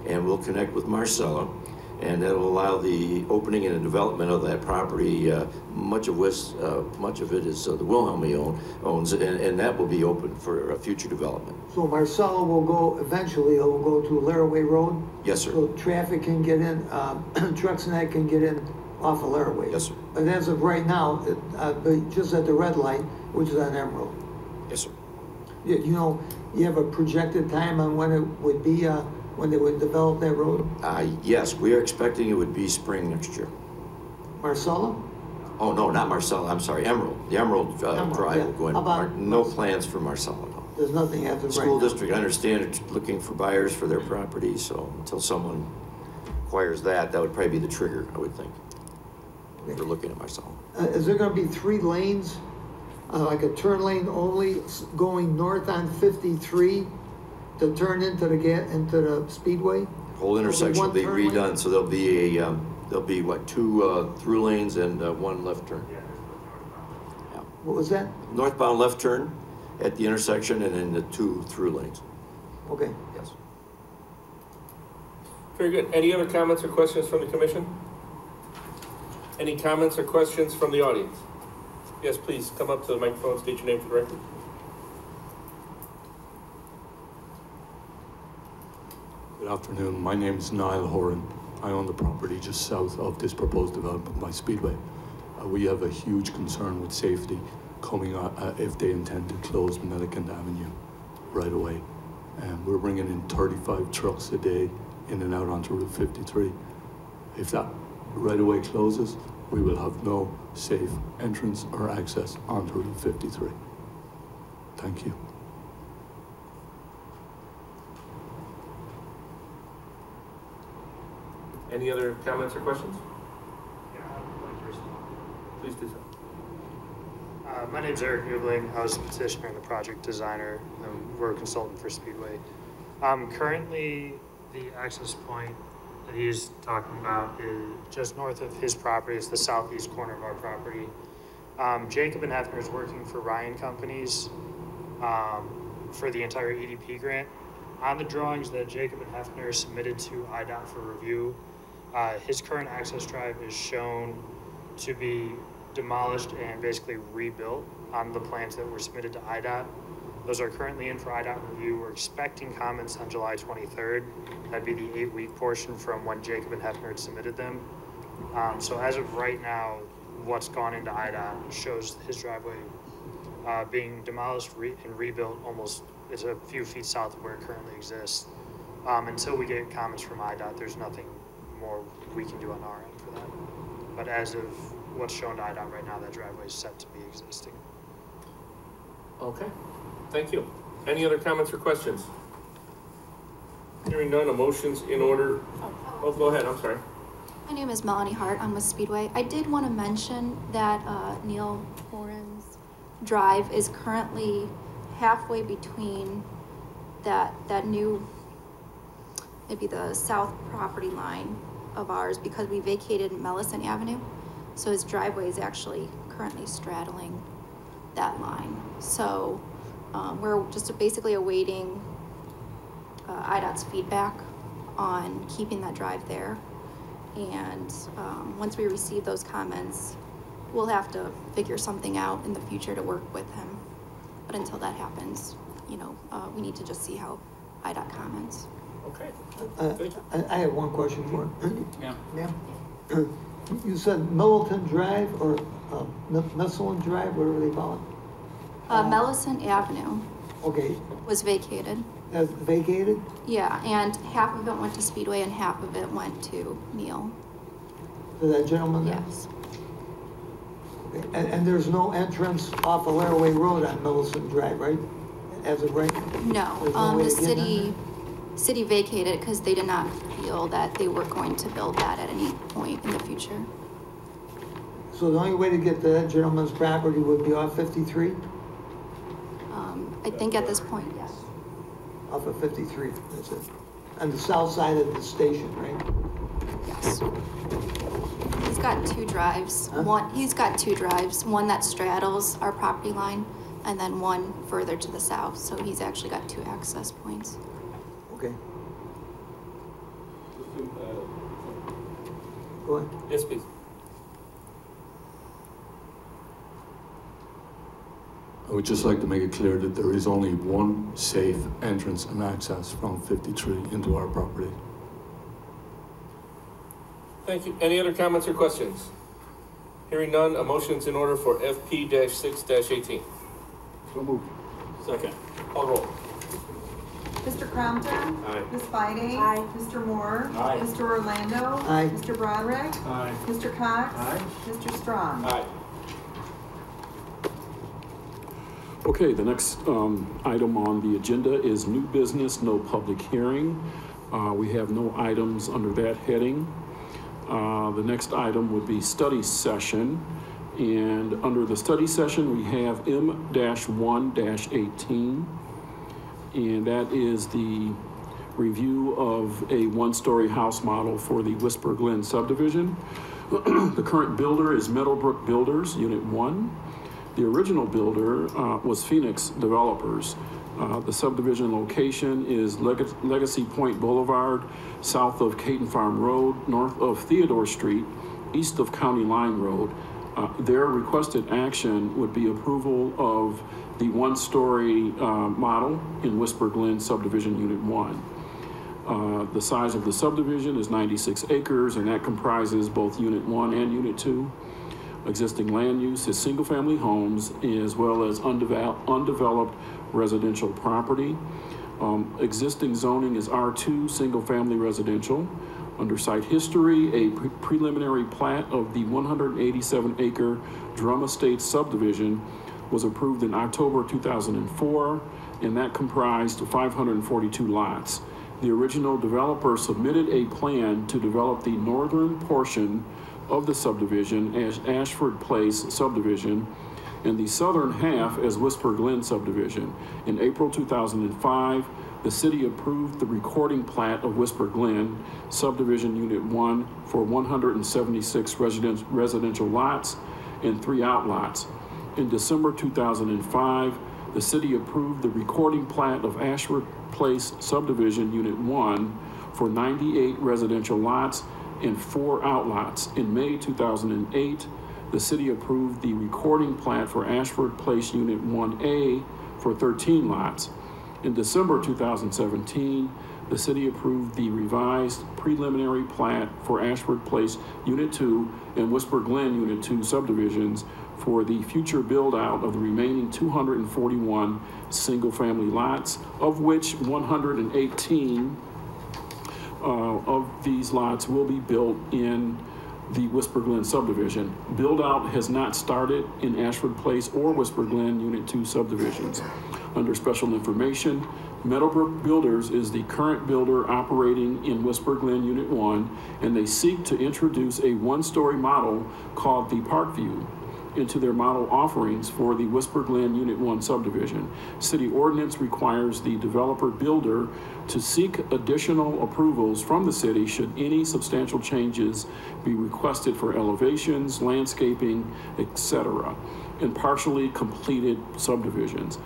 and will connect with Marcella, and that will allow the opening and the development of that property. Much of it is the Wilhelmy owns, and that will be open for future development. So Marcella will go, eventually it will go to Laraway Road? Yes, sir. So traffic can get in, trucks and that can get in off of Laraway? Yes, sir. But as of right now, just at the red light, which is on Emerald? Yes, sir. You know, you have a projected time on when it would be, when they would develop that road? Yes, we are expecting it would be spring next year. Marcella? Oh, no, not Marcella, I'm sorry, Emerald. The Emerald Drive yeah. will go in. No plans for Marcella, no. There's nothing as of right now. School district, I understand, it's looking for buyers for their property, so until someone acquires that, that would probably be the trigger, I would think. Okay. We're looking at Marcella. Is there going to be 3 lanes, like a turn lane only, going north on 53 to turn into the speedway? Whole intersection will be redone, so there'll be what, 2 through lanes and 1 left turn. Yeah. What was that? Northbound left turn at the intersection, and then the 2 through lanes. Okay. Yes. Very good. Any other comments or questions from the commission? Any comments or questions from the audience? Yes, please come up to the microphone, state your name for the record. Good afternoon. My name is Niall Horan. I own the property just south of this proposed development by Speedway. We have a huge concern with safety coming if they intend to close Milliken Avenue right away. And we're bringing in 35 trucks a day in and out onto Route 53. If that right away closes, we will have no safe entrance or access onto Route 53. Thank you. Any other comments or questions? Please do so. My name's Eric Newbling. I was a petitioner and the project designer. We're a consultant for Speedway. Currently, the access point that he's talking about is just north of his property. It's the southeast corner of our property. Jacob and Hefner is working for Ryan Companies for the entire EDP grant. On the drawings that Jacob and Hefner submitted to IDOT for review, his current access drive is shown to be demolished and basically rebuilt on the plans that were submitted to IDOT. Those are currently in for IDOT review. We're expecting comments on July 23rd. That'd be the 8-week portion from when Jacob and Hefner had submitted them. So as of right now, what's gone into IDOT shows his driveway being demolished and rebuilt almost is a few feet south of where it currently exists. Until we get comments from IDOT, there's nothing more we can do on our end for that. But as of what's shown to IDOT right now, that driveway is set to be existing. Okay, thank you. Any other comments or questions? Hearing none, a motion's in order. Oh, go ahead, I'm sorry. My name is Melanie Hart. I'm with Speedway. I did want to mention that Neil Horan's drive is currently halfway between that new, maybe the south property line of ours, because we vacated Mellison Avenue. So his driveway is actually currently straddling that line. So we're just basically awaiting IDOT's feedback on keeping that drive there. And once we receive those comments, we'll have to figure something out in the future to work with him. But until that happens, you know, we need to just see how IDOT comments. Okay. I have one question for you. Yeah. Yeah. You said Middleton Drive or Missland Drive, whatever they call it? Mellison Avenue. Okay. Was vacated. Vacated? Yeah, and half of it went to Speedway and half of it went to Neil. To that gentleman there? Yes. Okay. And there's no entrance off of Laraway Road on Millicent Drive, right? As of right? No, the city vacated because they did not feel that they were going to build that at any point in the future. So the only way to get to that gentleman's property would be off 53? I think at this point, yes. Off of 53, that's it. On the south side of the station, right? Yes. He's got two drives. He's got two drives, one that straddles our property line and then one further to the south. So he's actually got two access points. Okay. Go ahead. Yes, please. I would just like to make it clear that there is only one safe entrance and access from 53 into our property. Thank you. Any other comments or questions? Hearing none, a motion's in order for FP-6-18. So moved. Second. Call roll. Mr. Crompton? Aye. Ms. Feige? Aye. Mr. Moore? Aye. Mr. Orlando? Aye. Mr. Broderick? Aye. Mr. Cox? Aye. Mr. Strong? Aye. Okay, the next item on the agenda is new business, no public hearing. We have no items under that heading. The next item would be study session. And under the study session, we have M-1-18. And that is the review of a one-story house model for the Whisper Glen subdivision. The current builder is Meadowbrook Builders, Unit 1. The original builder was Phoenix Developers. The subdivision location is Legacy Point Boulevard, south of Caton Farm Road, north of Theodore Street, east of County Line Road. Their requested action would be approval of the one-story model in Whisper Glen Subdivision Unit 1. The size of the subdivision is 96 acres, and that comprises both Unit 1 and Unit 2. Existing land use is single-family homes as well as undeveloped residential property. Existing zoning is R2, single-family residential. Under site history, a preliminary plat of the 187-acre Drum Estates subdivision was approved in October 2004, and that comprised 542 lots. The original developer submitted a plan to develop the northern portion of the subdivision as Ashford Place subdivision and the southern half as Whisper Glen subdivision. In April 2005, the city approved the recording plat of Whisper Glen subdivision Unit 1 for 176 residential lots and 3 outlots. In December 2005, the city approved the recording plat of Ashford Place subdivision Unit 1 for 98 residential lots and 4 outlots. In May 2008, the city approved the recording plat for Ashford Place Unit 1A for 13 lots. In December 2017, the city approved the revised preliminary plat for Ashford Place Unit 2 and Whisper Glen Unit 2 subdivisions for the future build-out of the remaining 241 single-family lots, of which 118 of these lots will be built in the Whisper Glen subdivision. Build out has not started in Ashford Place or Whisper Glen Unit 2 subdivisions. Under special information, Meadowbrook Builders is the current builder operating in Whisper Glen Unit 1, and they seek to introduce a one-story model called the Parkview into their model offerings for the Whisper Glen Unit 1 subdivision. City ordinance requires the developer builder to seek additional approvals from the city should any substantial changes be requested for elevations, landscaping, etc., in partially completed subdivisions.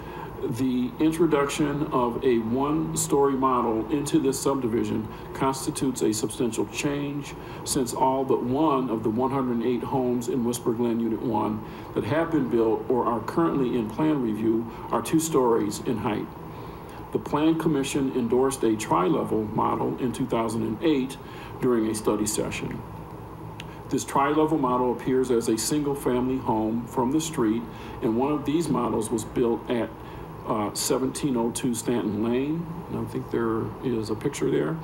The introduction of a one-story model into this subdivision constitutes a substantial change, since all but one of the 108 homes in Whisper Glen Unit 1 that have been built or are currently in plan review are 2 stories in height. The Plan Commission endorsed a tri-level model in 2008 during a study session. This tri-level model appears as a single-family home from the street, and one of these models was built at 1702 Stanton Lane. And I think there is a picture there.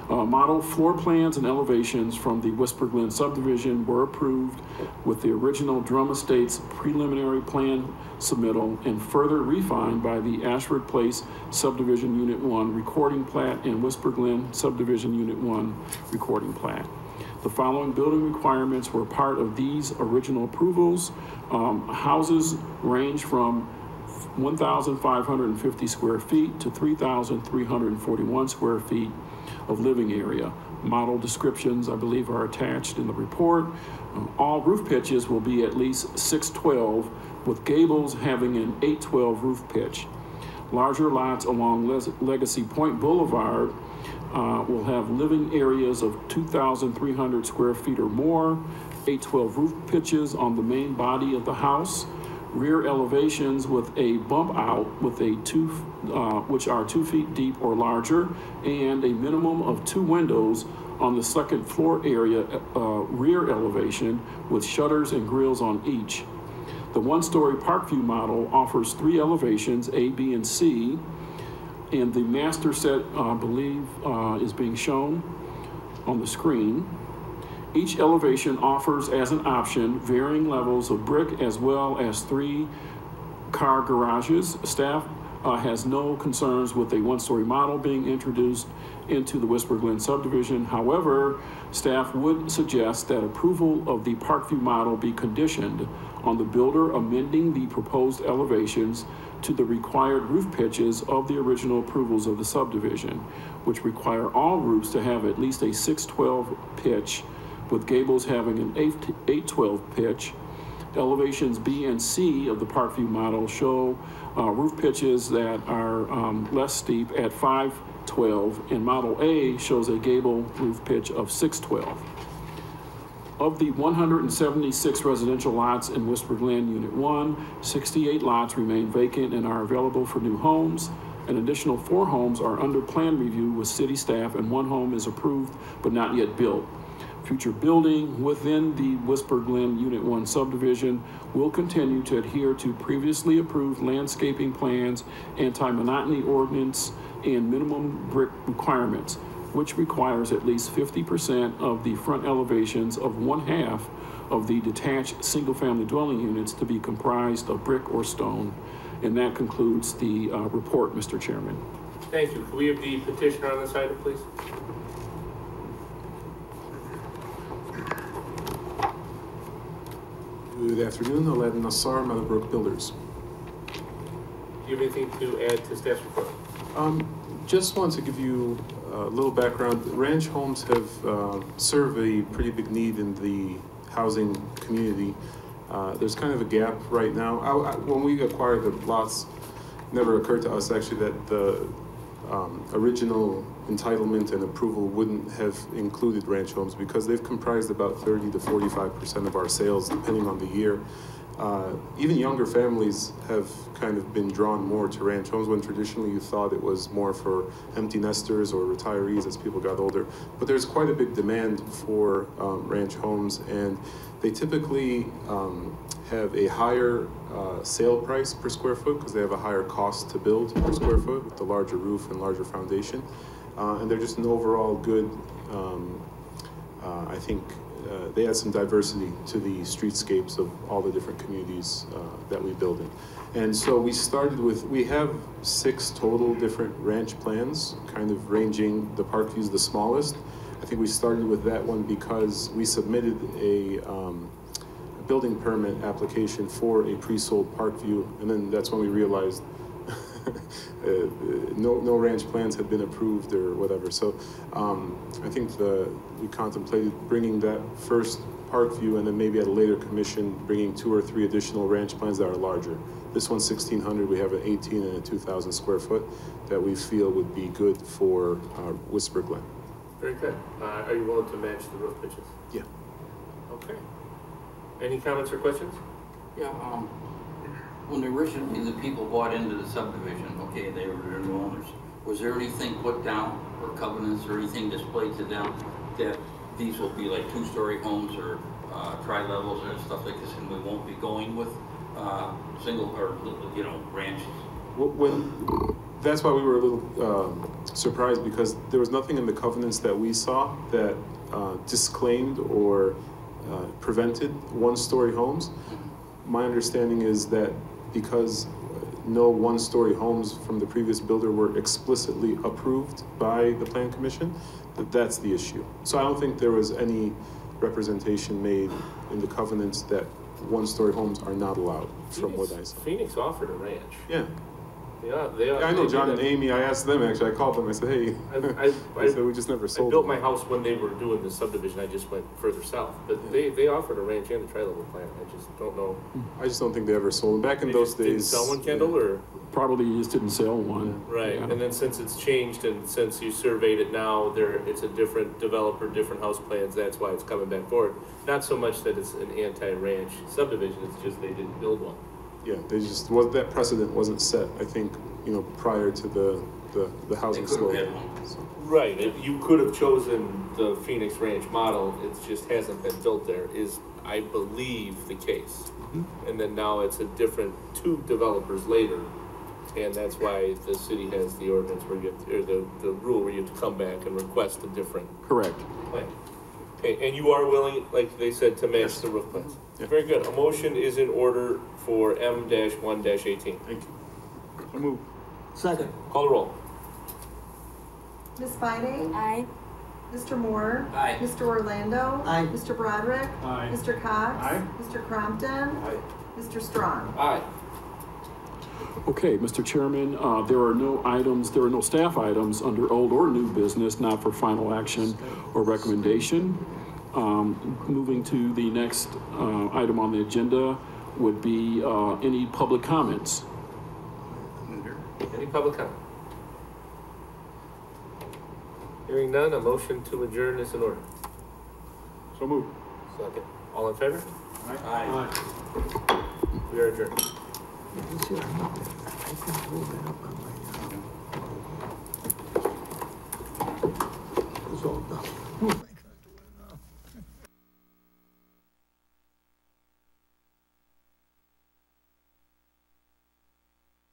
Model floor plans and elevations from the Whisper Glen subdivision were approved with the original Drum Estates preliminary plan submittal and further refined by the Ashford Place Subdivision Unit 1 recording plat and Whisper Glen Subdivision Unit 1 recording plat. The following building requirements were part of these original approvals. Houses range from 1,550 square feet to 3,341 square feet of living area. Model descriptions, I believe, are attached in the report. All roof pitches will be at least 612, with gables having an 812 roof pitch. Larger lots along Legacy Point Boulevard will have living areas of 2,300 square feet or more, 812 roof pitches on the main body of the house. Rear elevations with a bump out with a which are 2 feet deep or larger, and a minimum of 2 windows on the second floor area rear elevation with shutters and grills on each. The one-story Parkview model offers 3 elevations, A, B, and C, and the master set, I believe, is being shown on the screen. Each elevation offers as an option varying levels of brick as well as 3-car garages. Staff has no concerns with a one-story model being introduced into the Whisper Glen subdivision. However, staff would suggest that approval of the Parkview model be conditioned on the builder amending the proposed elevations to the required roof pitches of the original approvals of the subdivision, which require all roofs to have at least a 612 pitch, with gables having an 812 pitch. Elevations B and C of the Parkview model show roof pitches that are less steep at 512, and Model A shows a gable roof pitch of 612. Of the 176 residential lots in Whisper Glen Unit 1, 68 lots remain vacant and are available for new homes. An additional 4 homes are under plan review with city staff, and 1 home is approved but not yet built. Future building within the Whisper Glen Unit 1 subdivision will continue to adhere to previously approved landscaping plans, anti-monotony ordinance, and minimum brick requirements, which requires at least 50% of the front elevations of 1/2 of the detached single-family dwelling units to be comprised of brick or stone. And that concludes the report, Mr. Chairman. Thank you. Can we have the petitioner on this item, please? Good afternoon, Aladdin Nassar, Meadowbrook Builders. Do you have anything to add to staff's report? Just want to give you a little background. Ranch homes have served a pretty big need in the housing community. There's kind of a gap right now. When we acquired the lots, it never occurred to us actually that the original entitlement and approval wouldn't have included ranch homes, because they've comprised about 30 to 45% of our sales, depending on the year. Even younger families have kind of been drawn more to ranch homes, when traditionally you thought it was more for empty nesters or retirees as people got older. But there's quite a big demand for ranch homes, and they typically have a higher sale price per square foot, because they have a higher cost to build per square foot with the larger roof and larger foundation. and they're just an overall good, I think, they add some diversity to the streetscapes of all the different communities that we build in. And so we started with, we have 6 total different ranch plans, kind of ranging, the Parkview's the smallest. I think we started with that one because we submitted a building permit application for a pre-sold Parkview, and then that's when we realized no ranch plans had been approved or whatever. So I think we contemplated bringing that first Parkview and then maybe at a later commission bringing 2 or 3 additional ranch plans that are larger. This one's 1,600, we have an 18 and a 2,000 square foot that we feel would be good for Whisper Glen. Very good. Are you willing to match the roof pitches? Yeah. Okay. Any comments or questions? Yeah, when originally the people bought into the subdivision, okay, they were the new owners, was there anything put down or covenants or anything displayed to them that these will be like 2-story homes or tri-levels and stuff like this, and we won't be going with single or, you know, ranches? That's why we were a little surprised, because there was nothing in the covenants that we saw that disclaimed or prevented 1-story homes. My understanding is that because no 1-story homes from the previous builder were explicitly approved by the Plan Commission, that's the issue. So I don't think there was any representation made in the covenants that 1-story homes are not allowed, from what I saw. Phoenix offered a ranch. Yeah. Yeah, I know John and Amy, I asked them actually, I called them, I said, hey, I said we just never sold I built them. my house when they were doing the subdivision, I just went further south. But they offered a ranch and a tri-level plan, I just don't know. I just don't think they ever sold them. Back in They those just didn't days. sell one, Kendall, or? Probably you just didn't sell one. Right, Yeah. and then since it's changed and since you surveyed it now, it's a different developer, different house plans, that's why it's coming back forward. Not so much that it's an anti-ranch subdivision, it's just they didn't build one. Yeah, they just, that precedent wasn't set, I think, you know, prior to the housing slowdown. So. Right, you could have chosen the Phoenix Ranch model, it just hasn't been built there, is, I believe, the case. Mm-hmm. And then now it's a different 2 developers later, and that's why the city has the ordinance where you have to, or the rule where you have to come back and request a different Correct. plan. Okay, and you are willing, like they said, to match the roof plans? Yeah. Very good. A motion is in order for M-1-18. Thank you. I move. Second. Call the roll. Ms. Feide? Aye. Mr. Moore? Aye. Mr. Orlando? Aye. Mr. Broderick? Aye. Mr. Cox? Aye. Mr. Crompton? Aye. Mr. Strong? Aye. Okay, Mr. Chairman, there are no staff items under old or new business, not for final action or recommendation. Moving to the next item on the agenda would be any public comments. Any public comment? Hearing none, a motion to adjourn is in order. So moved. Second. All in favor? Aye. We are adjourned. I can pull that up on my, it's all done.